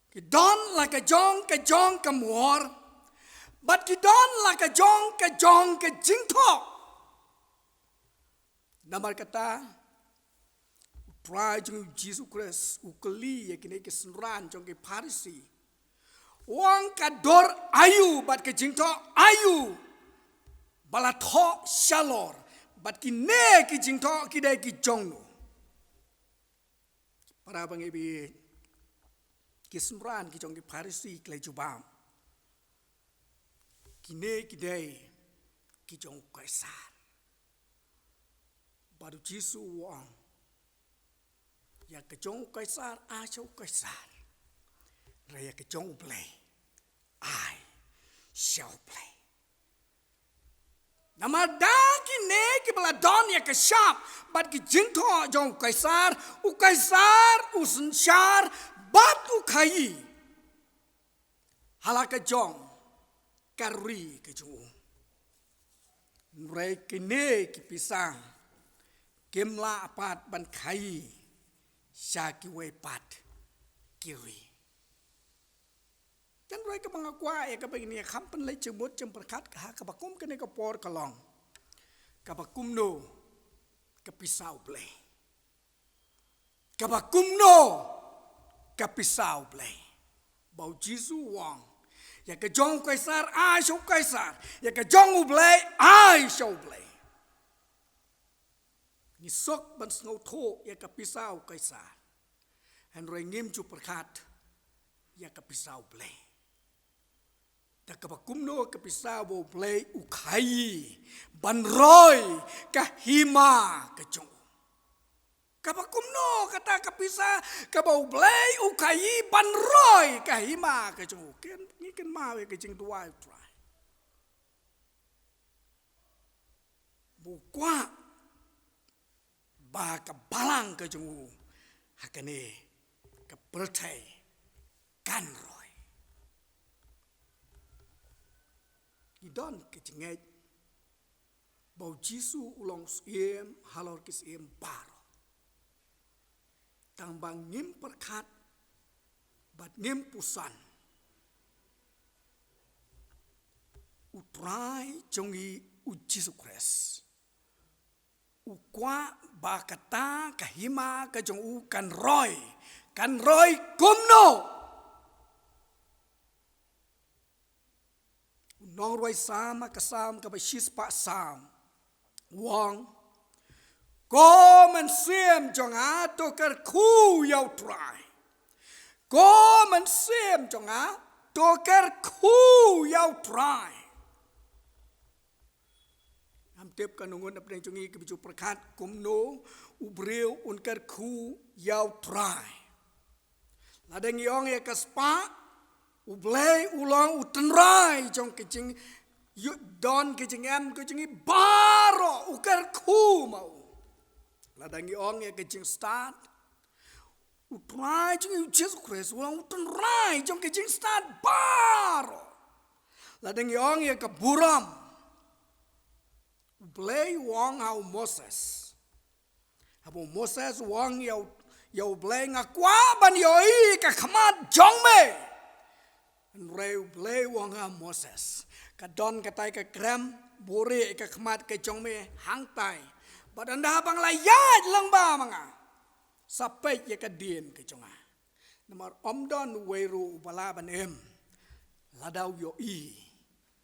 Ke don la ka jong ka muor. But ki don la ka jong ka jingtok. Namar kata Prajung Jesus Christ ukeli ya kini kesenran jong ke Parisi. Wang kador ayu bat ke jingto ayu. Balatho shalor. bat ki ne ki jing tho ki dai ki jong no para bangi bi ki smran ki jong ki Pharisi klai jubam ki ne ki dai ki jong Kaisar baru Jisu wong ya ke jong Kaisar a chau Kaisar raya ke jong play I shall play nama dang ki ne ki bala don ya ke shap bat ki jing tho jong Kaisar u sanshar bat u khai halaka jong karri ke jong raya ki ne ki pisang kemla apat ban khai Syaki we pat kiri. Dan mereka mengakui ya kabegini kampen lay cemut cemperkat kah kabakum kene kapor kalong. Kabakum no kapisau play. Kabakum no kapisau play. Bau Jisu wong. Ya ke jong Kaisar ai show Kaisar. Ya ke jong play ai show play. Ni sok ban ngau tho ya ka pisau Kaisar han roi ngim chu perkat ya ka pisau play ta ka bakum no ka pisau bo play u khai ban roi ka hima ka chong ka bakum no kata ka pisa ka bo play u khai ban roi ka hima ka chong ken ni ken ma we ka jing tuai try bu kwa ba ka balang ka jungu hakane ka pertai kan roi idon ke jingai bau Jisu ulong siem halor kis siem baro tang bang ngim perkat bat ngim pusan utrai jongi u Jisu Christ ukwa bakata kahima kajong u kan roi kumno nong roi sama kasam ka bashis pa sam wong ko man sim jong a to kar khu yau trai ko man sim jong a to kar khu yau trai Tep kanungun apne chungi ke bicu perkat kumno ubreu unkar khu yau trai. Ladang yong ya kaspa ublay ulang utenrai jong kecing don kecing em kecingi baro ukar khu mau. Ladang yong ya kecing start utrai chungi Jesus Christ ulang utenrai jong kecing start baro. Ladang yong ya keburam Blay wong hau Moses. Habu Moses wong yau blay ngakwa ban yoi ka khamat jong me. Reu blay wong hau Moses. Ka don katai ka krem buri ka khamat ka jong me hang tai. Badan dah bang layat lang ba mga. Sampai ya ka dien ka jonga. Namar omdon weru bala ban em. Ladau yoi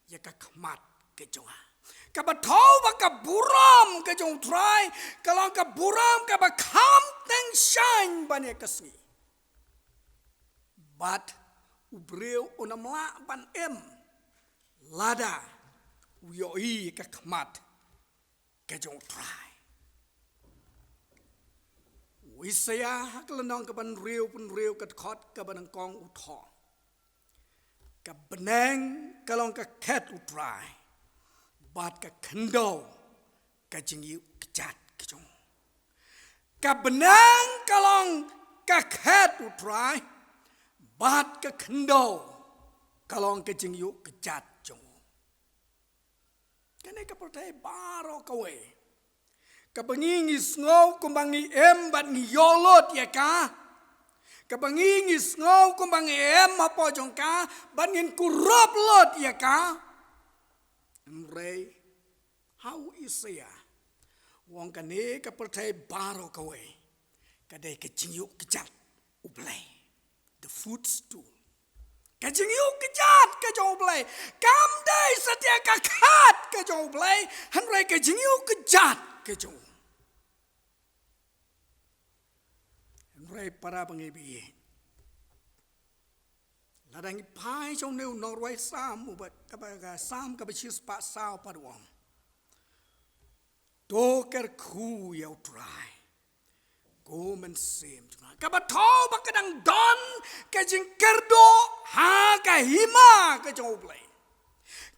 ya ka khamat ka jonga. Kabatau baka buram ka jong try kalau ka buram ka bakam teng shine banya kasni but ubreu unamla ban em lada uyoi ka khmat ka jong try wisaya haklanong ka ban riu ka khot ka ban kong utho ka beneng kalong ka khet utry bat ka kendo ka jingi kejat kejong ka benang kalong ka khet utrai bat ka kendo kalong ka jingi kejat jong kane ka pertai baro kawe ka bangingis ngau kumbangi em bat ngi yolot ya ka ka bangingis ngau kumbangi em apa jong ka bat ngin kurop lot ya ka Mrei, how isaya? Wong kane ka pertai baro kawe, kadai kecingyu kejat ublay, the food stool. Kecingyu kejat kejong ublay, kam dai setia kakat kejong ublay, hanrei kecingyu kejat ke jong rai para bangebi ladangi pai jong neu norway sam ubat kabaga sam kabachis pa sao parwang doker khu yau try go men sim kabatho bakadang don ka jing kerdo ha ka hima ka jong play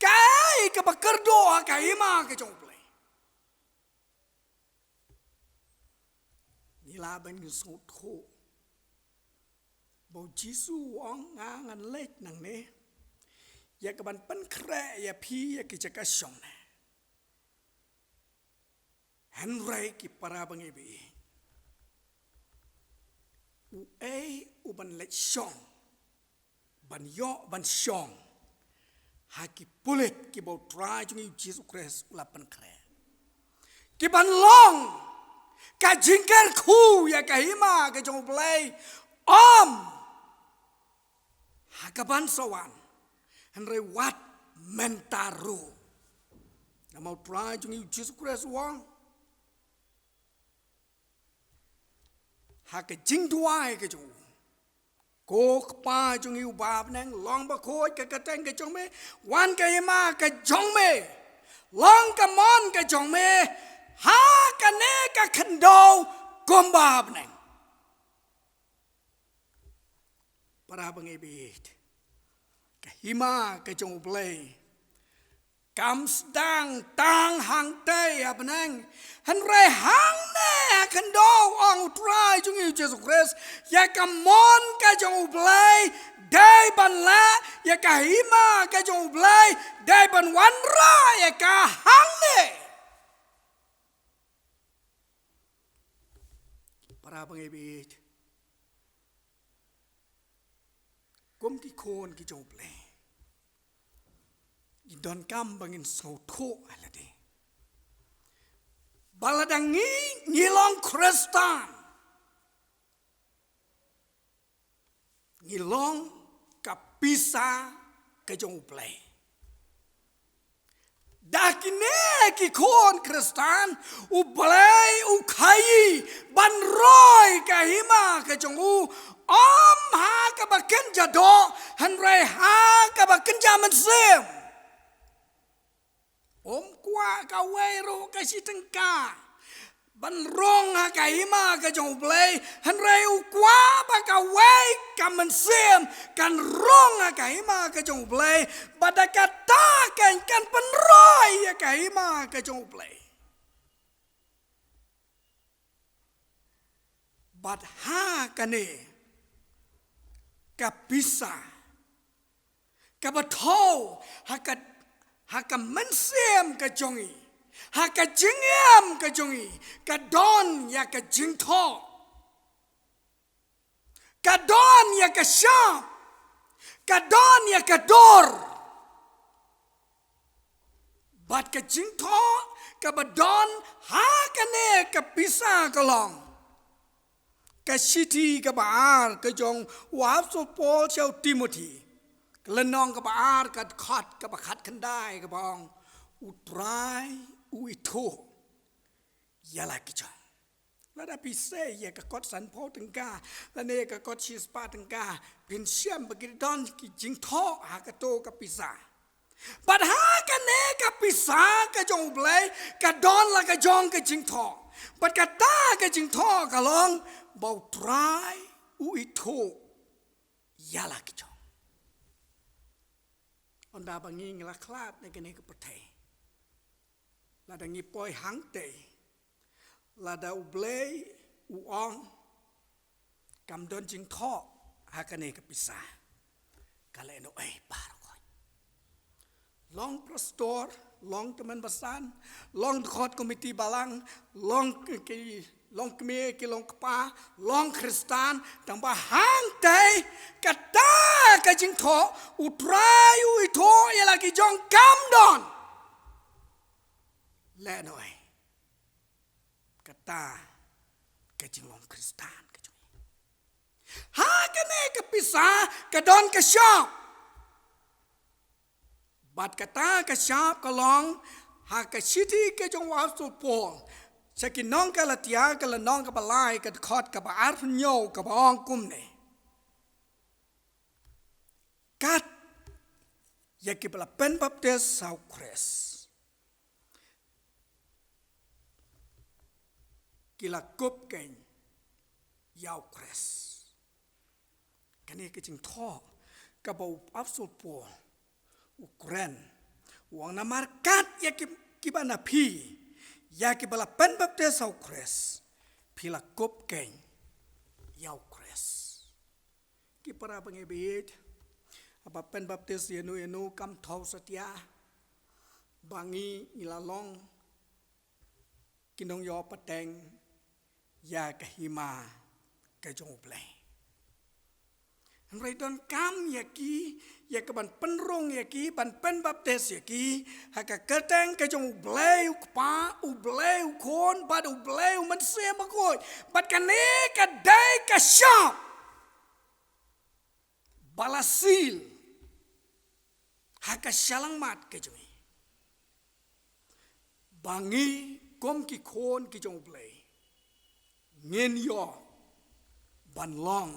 kai ka bakerdo ha ka hima ka jong play ni la ben so tho bo jisu wang ngan lek nang ne ya ka ban pan kre ya phi ya ki chaka shong ne henry ki para bangebi u u ban lek shong ban yo ban shong ha ki pulet ki bo try jung Jesus Christ la pan kre ki ban long ka jingker khu ya ka hima ka jong play ha ka ban sawan henry wat mentaru na mau try jung Jesus Christ wang ha ka jing duai ka jong ko pa jong yu bab nang long ba khoi ka teng ka jong me wan ka ma ka jong me long ka mon ka jong me ha ka ne ka khando kom bab nang para bangebit ka hima ka jong play kam stang tang hang tay abnang han rai hang ne kan do ong try jung Jesus Christ ya ka mon ka jong play dai ban la ya ka hima ka jong play dai ban wan ra ya ka hang ne para bangebit kum ki khon ki jong play don kam bangin so tho alade baladangi ngilong kristan ngilong kapisa ke jong play dakine ki khon kristan u play u khai ban roi ka hima ke jong u ha ka baken jado han rai ha ka baken jaman sim qua ka wei ro ka si tengka ban rong ha ka hima ka jong play han rei u qua ba ka wei ka man sim kan rong ha ka hima ka jong play badaka ta kan pan roi ka hima ka jong play bad ha ka ne ka pisa ka ba tho ha ka mensem ka jongi ha ka jingem ka jongi ka don ya ka jingtho ka don ya ka sham ka don ya ka dor bat ka jingtho ka ba don ha ka ne ka pisa ka long ka city ka ba ar ka jong wa so Paul chau Timothy lần nong các bạn các bạn khát khăn đai các bạn utrai uito yala kichong la da pise ye ka kot san po tengka la ne ka kot chis pa tengka pin siam bagi don ki jing tho ha ka to ka pisa but ha ka ne ka pisa ka jong blai ka don la ka jong ka jing tho but ka ta ka jing tho ka long bau trai uito yala kichong onda bangi ngla klat ne kene ke pate la dangi poi hang te la da ublei u ong kam don jing tho ha kane ke pisa kale no ai par ko long pastor long teman basan long khot committee balang long kme ki long pa long kristan tang ba hang te kata ka jing tho utrai u tho ya la ki jong kam don le noi kata ka jing long kristan ka jong ha ka ne ka pisa ka don ka shop bat kata ka shop ka long ha ka city ka jong wa so pol Sakin nong kalatia kala nong kabalai kat khot kabar nyo kabang kum ne. Kat yakibala pen baptis sau kres. Kila kup ken yau kres. Kani kecing tho kabau absol po Ukren wang namar kat yakibana pi yakibala pen baptis sau kres. Pila kup ken yau kres. Kipara pengebit apa pen baptis yenu kam thau satia bangi ilalong kinong yo pateng ya kahima kajong play. Raidon kam yaki yakaban penrong yaki ban pen baptis yaki haka keteng kajong play ukpa ublay ukon bad ublay umanse makoy bad kane kadai kasyap balasil haka syalang mat kajong bangi kom ki kon ki jong play ngin yo ban long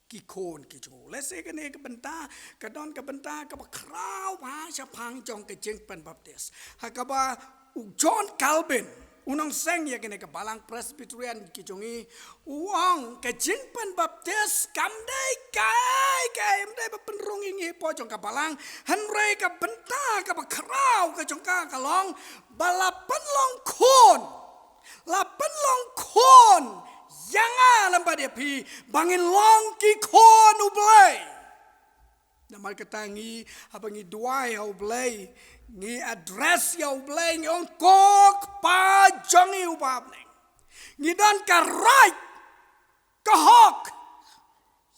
ki kon ki jong let's say kane ka benta ka don ka benta ka ba kraw ba sha phang jong ka jing pen baptist ha ka ba John Calvin unang seng ya kane ka balang Presbyterian ki jongi uang ka jing pen baptist kam dai kai dai ba penrong ingi po jong ka balang hanrei ka benta ka ba kraw ka jong ka long balapan long kon lapan long kon yanga lampa dia pi bangin long ki kon ublay namar katangi abangi duai ublay ni address ya ublay ni on kok pa jongi ubab ni dan ka right ka hok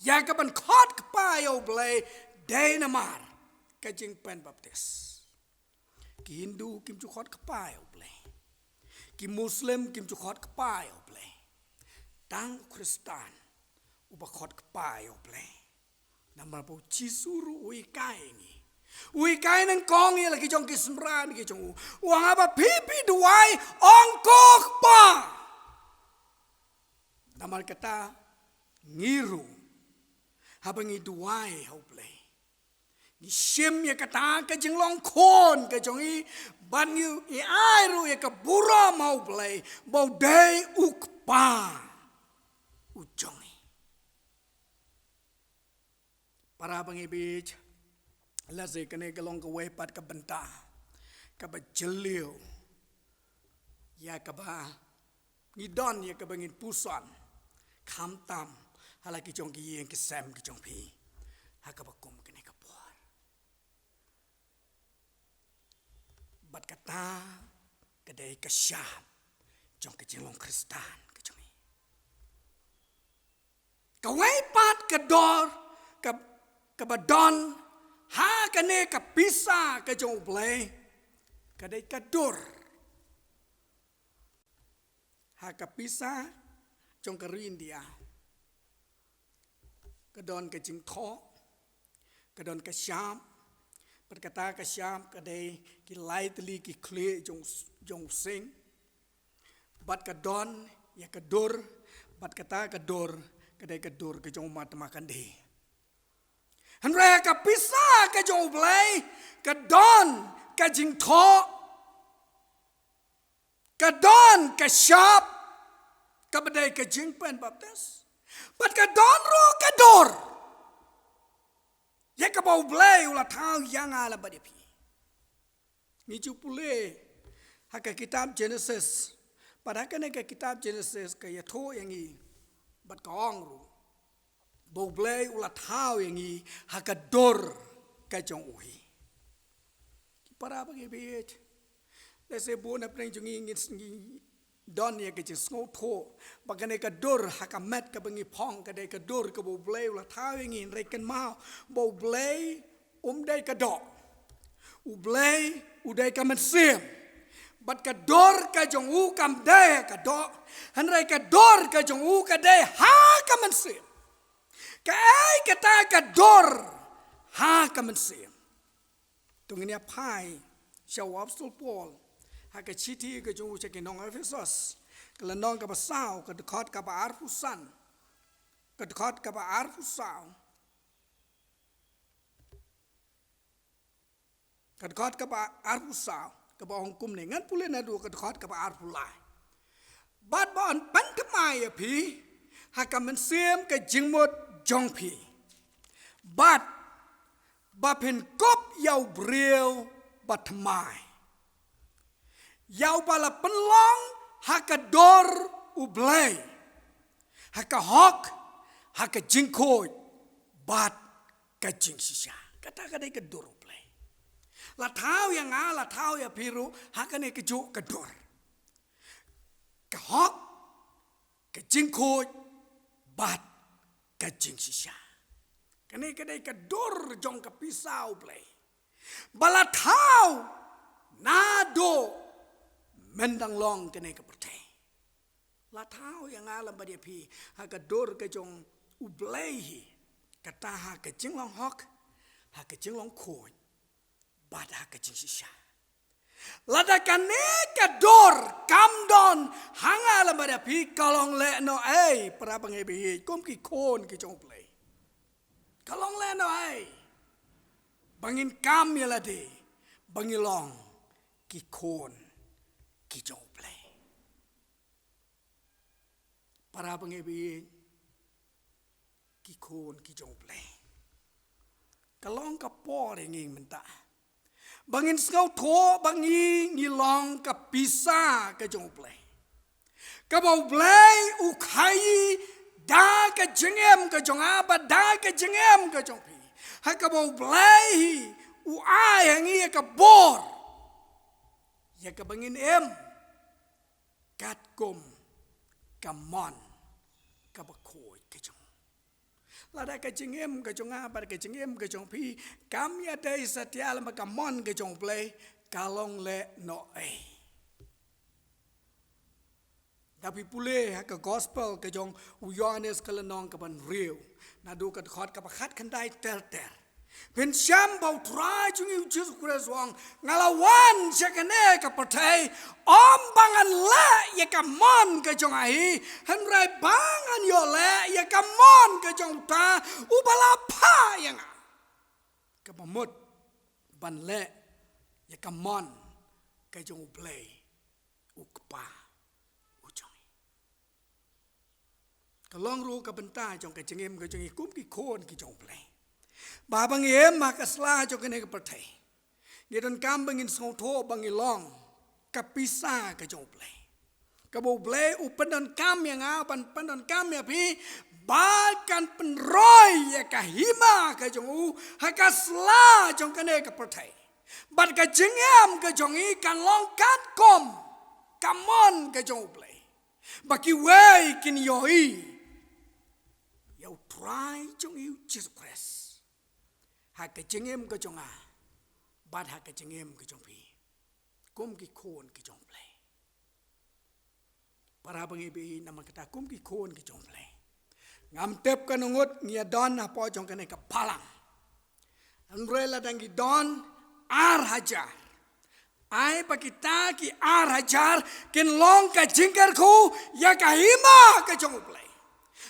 ya ka ban khot pa ya ublay day namar ka jing pen baptist ki Hindu kim chu khot ka pa ya ublay ki Muslim kim chu khot ka pa ya ublay tang Kristan uba khot ka pa ya ublay namar po chisuru ui kai nang kong ya lagi jong kismran ki jong uang apa pipi duai ong kok pa namar kata ngiru habangi duai ya ublay ni sim ya kata ka jing long kon ka jong i ban yu i airu ya ka bura mau play bau day ukpa ujongi para pangibig lazay kane kalong ka wepat ka benta ka ba jeliw ya ka ba ngidon ya ka bangin pusan kamtam halaki jong ki yang kisam ki jong pi hakabakum kane ka por bat kata kadai ka syam jong ka jelong Kristan ka jong ka wepat ka dor ka badon ha kane ka pisa ka jong blay kadai ka dur ha ka pisa jong ka rindia kadon ka jing tho kadon ka syam berkata ka syam kadai ki lightly ki kle jong sing bat kadon ya kadur bat kata kadur kadai kadur ka jong mat makan de hanra ka pisa ka jong blay kadon ka jing tho kadon ka syap ka badai ka jing pen baptis bat kadon ro kadur ya ka bau blay ula thau yang ala badipi ni chupule haka kitab Genesis pada kene ka kitab Genesis ka yatho yang i bat kaong ru bau blay ula thau yang i haka dor ka jong uhi para bagi bit lese bu na preng jungi ngi don ya ke sngo tho bagane ka dor haka met ka bangi phong ka dai ka dor ka bau blay ula thau yang i reken mau bau blay dai ka do u blay udai ka mensim bat ka dor ka jong u kam dai ka do hanrai ka dor ka jong u ka dai ha ka mensim ka ai ka ta ka dor ha ka mensim tungini apai shawab sul pol hak citi ke jung ucak nong Efesus kalau nong ke basau ke dekat ke arfusan ke dekat ke arfusau ke dekat ke arfusau ke bawang kum ni ngan pulih nadu ke dekat ke arfulai bad bon pantemai pi hak mensiem ke jingmut jong pi bad bapen kop yau bril batmai yau bala penlong hakador ublay hakahok hakajingkoy bat kajing sisa kata kadai kedor ublay la tau yang la tau ya piru hakane kejuk kedor kahok kajingkoy bat kajing sisa kane kadai kedor jong kapisau ublay bala tau nado mendang long kene ke pertai la tau yang alam badia pi hakador ke jong ublehi kata ha ke jinglong hok ha ke jinglong koi bad ha ke jingsisha la da kane kador kamdon hanga alam badia pi kalong le no para pangebi kom ki kon ki jong play kalong le no bangin kam ya la de bangilong ki kon ki jong play para pengebi ki kon ki jong play kalong ka por nging menta bangin skau tho bangi ngilong ka pisa ka jong play ka bau play u khai da ka jengem ka jong aba da ka jengem ka jong pi ha ka bau play u ai hangi ka bor ya ka bangin kat kom kamon ka bakoi ke jong lada ka jingem ka jong apa ka jingem ka jong pi kam ya dai satia la kamon ke jong play kalong le no tapi pule ha ka gospel ke jong Yohanes kalanong ka ban riu na do ka khot ka khat khandai tel pen syam bau trai jungi Jesus Christ wang ngalawan syakane ka pertai om bangan la ya kamon ka jong ai han rai bangan yo le ya kamon ka jong ta ubala pha yang ka pamut ban le ya kamon ka jong play ukpa ujong kalong ru ka benta jong ka jengem ka jong ikup ki kon ki jong play babang mak asla jo kene ke pertai ngidon kambing in song tho bangilong kapisa ke jong play ka bo play upenon kam yang apan penon kam ya pi bakan penroy ya kahima ke jong u hakasla jong kene ke pertai bat ka jengam ke jong i kan long kat kom kamon ke jong play baki way kin yoi yau try jong i Jesus Christ hak kejengem ke jonga bad hak kejengem ke jong pi kum ki kon ki jong play para pengebi nama kata kum ki kon ki jong play ngam tep kan ngut nia don apa jong kene ke palang anrela dangi don hajar ai pakita ki hajar ken long ka jingkar ku ya kahima ke jong play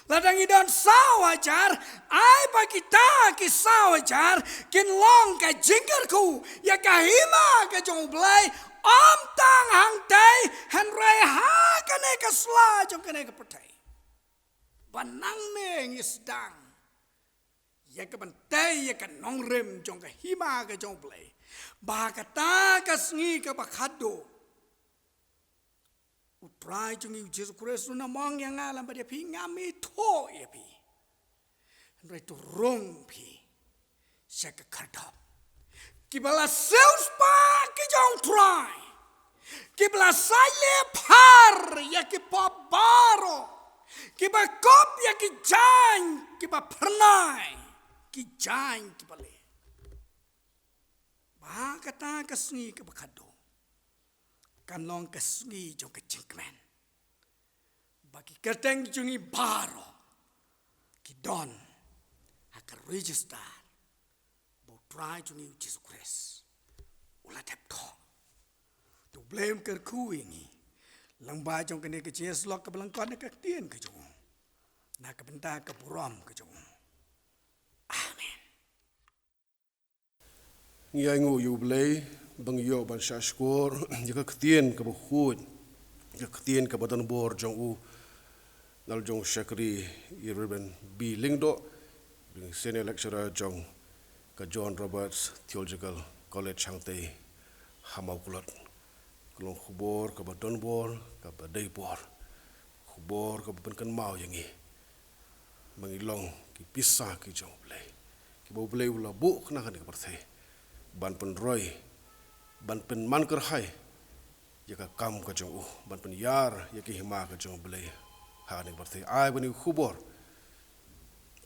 ladang idon sawajar ai pakita ki sawajar kin long ka jingkarku ya kahima ka jong blai om tang hang tai han rai ha kane ka sla jong kane ka pertai banang ne ngisdang ya ka bantai ya ka nong rem jong ka hima ka jong blai ba kata ka sngi ka bakhado utrai jungi Jesus Christ na mong yang alam pada pi ngami tho ya pi ndrai tu rong pi syak khardap kibala seus pa ki jong try kibala saile par ya ki baro kiba kop ya ki jan kiba pernai ki jan kibale ba kata kasni ke bakado kan long kasni jong ke jingkmen bagi kerteng jungi baro ki don hak register bo try jungi Jesus Christ ula tep to tu blame kerku ini lang ba jong kene ke jes lok ke belang kon ke tien ke jong na ke benta ke buram ke jong amen
Ngai ngu yu blei bang yo ban shashkor ya ka tien ka khud ya tien ka badan bor jong u dal jong shakri irben bi lingdo senior lecturer jong ka John Roberts Theological College Changte Hamau Kulot Kulong khubor ka badan bor ka badai bor khubor ka ban mau yangi mangilong ki pisah ki jong blei ki bo blei ula bu kna kan ka perthai ban pen roy ban pen man ker hai ya ka kam ka jong ban pen yar ya ki hima ka jong blei ha ne perthai ai bani khubor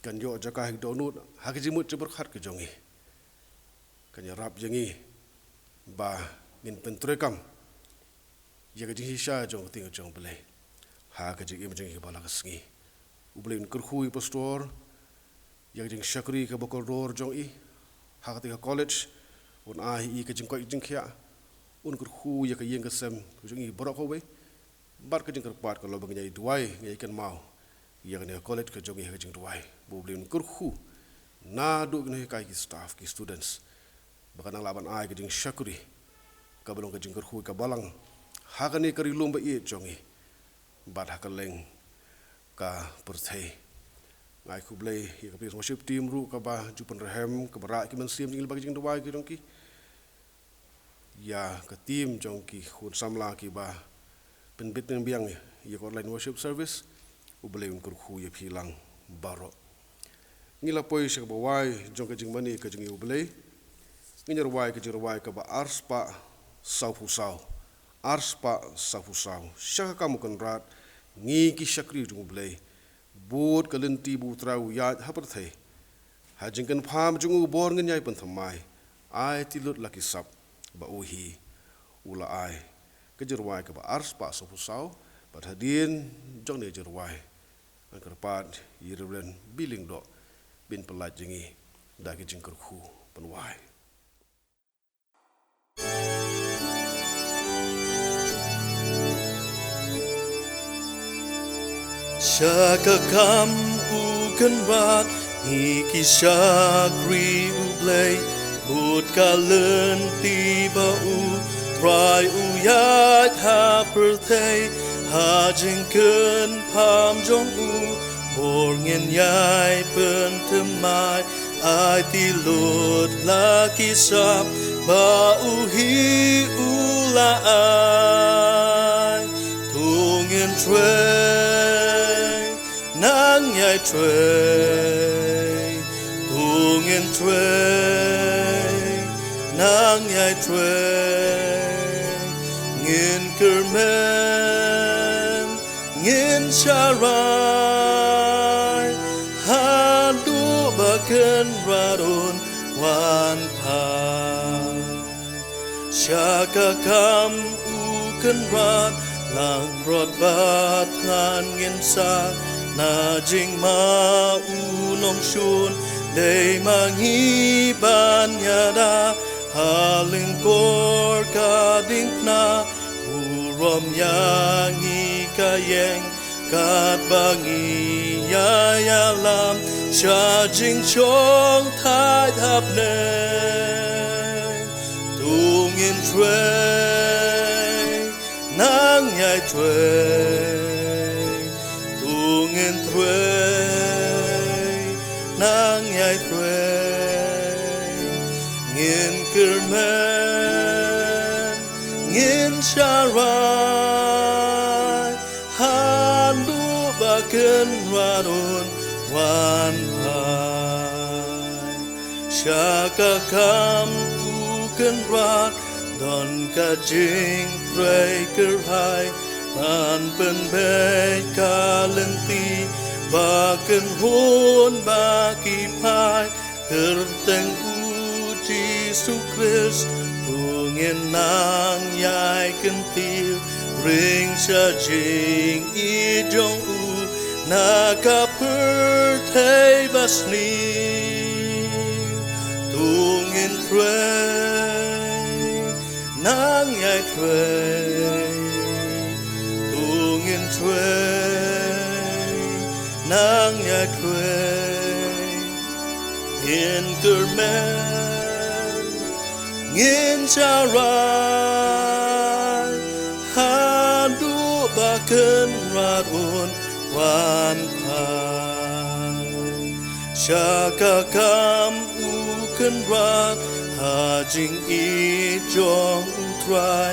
kan yo jaka hik donut ha ki jimut jebur khat ka jongi kan ya rap jengi ba ngin pen trekam ya ka jing sha jong ting jong blei ha ka jing im jing bala ka sngi ublein kur khui pastor ya jing shakri ka bokor dor jong i ha ka college un ai i ka jing ko jing khia un kur khu ya ka yeng ka sem jong i borok ho be bar ka jing kar pat ka lo bang nyai duai ngai kan mau ya ka ne college ka jong i ka jing duai ublein kur khu na du ne ka ki staff ki students bakan laban ai ka jing shakri ka belong ka jing kur khu ka balang ha ka ne kari lomba i jong i bat ha ka leng ka perthai ngai kublei ya ka pis worship team ru ka ba jupan rahem ka bara ki man sim jing bagi jing dawai ki dong ki ya ka team jong ki hun samla ki ba pen bit pen biang ya ka online worship service ublei un kur khu ya philang baro ngila poi se ba wai jong ka jing mani ka jing ublei nginyar wai ka ba arspa saufu sau arspa saufu sau syaka kamu kan rat ngi ki shakri jung blei bud kalenti bu trau ya hapar thai ha jingkan pham jungu bor ngen nyai pan thamai ai tilut laki sap ba uhi ula ai ke jerwai ke ba ars pa so pusau ba hadin jong ne jerwai an karpat yirlen biling do bin pelat jingi da ki jingkar khu panwai
Shaka kam ukan rat Niki shakri ublay Bud kalen tiba u Try uyat ha perthay Ha jingken pam jong u Borngin yai pen temai Ai tilut laki sap Ba uhi ula ai Tungin nang nhai trei tung in trei nang nhai trei ngin kermen ngin charai hadu baken radon wan pai shaka kam uken rat lang rot bat han ngin sa na jing ma ulong shun de mangi ban yada haling kor ka ding na urom yangi kayeng kat bangi ya ya lam sha jing chong thai thap ne tung in trei nang nhai trei ngin trei nang nhai trei ngin kermen ngin charai handu baken radon wan pai shaka kam uken rat don ka jing trei kerhai Pan pen bay kalenti baken hon baki pai kerteng uji sukris tungin nang yai kentil ring sajing ijong u naka pertei basni tungin trei nang nhai thuê tu nghiên thuê nang nhai thuê hiền cơ men nghiên cha rai ha du ba cơn ra đồn hoàn phai Shaka kam u kan rat ha jing I jong u try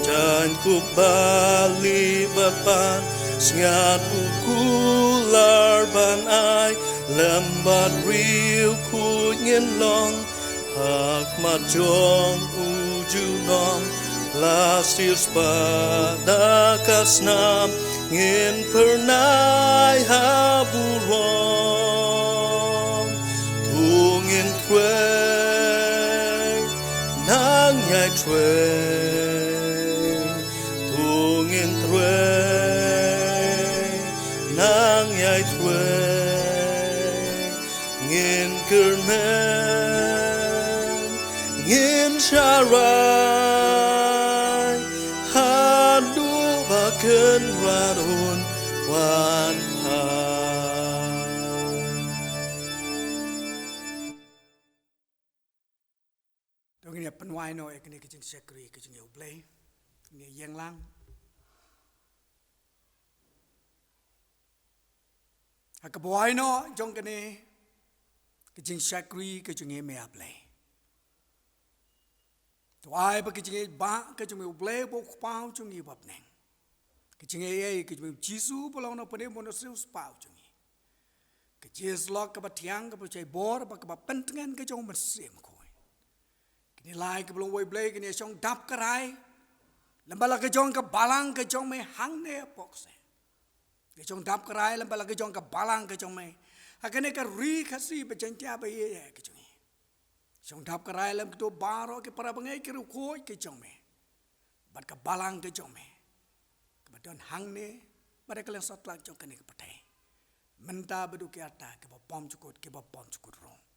dan ku bali bapan sngat u kular ban ai lambat riu ku ngen long hak ma jong u ju nom Lasir pada kasnam ngin pernai haburon tungin kwe nang nhai kwe tungin kwe nang nhai kwe ngin kermen ngin sharai hadu baken radon wan pa
Dong ini penwai no ekni kecing sekri kecing ublay ini yang lang Hakabwai no jong kene kecing sekri kecing me ablay Tuai ba kecing ba kecing ublay bo pau jong I bab neng Kecing kecing Jisu pulau no pade mono seus pau jong I Kecing slok ke batiang ke bacai bor ba ke pentengan kecing mersem ko Kini lai ke belum blay kini siang dap kerai. Lembala ke jong ke balang ke jong me hang ne pokse. Ke jong dap kerai lembala ke jong ke balang ke jong me. Akane ke ri kasi bejantia be ye ke jong. Siang dap kerai lem ketu baro ke para bengai ke rukoi ke jong me. Bad ke balang ke jong me. Kebetulan hang ne pada kalian satlak jong kene ke petai. Menta bedu ke ata ke bapom cukut ke bapom cukut rong.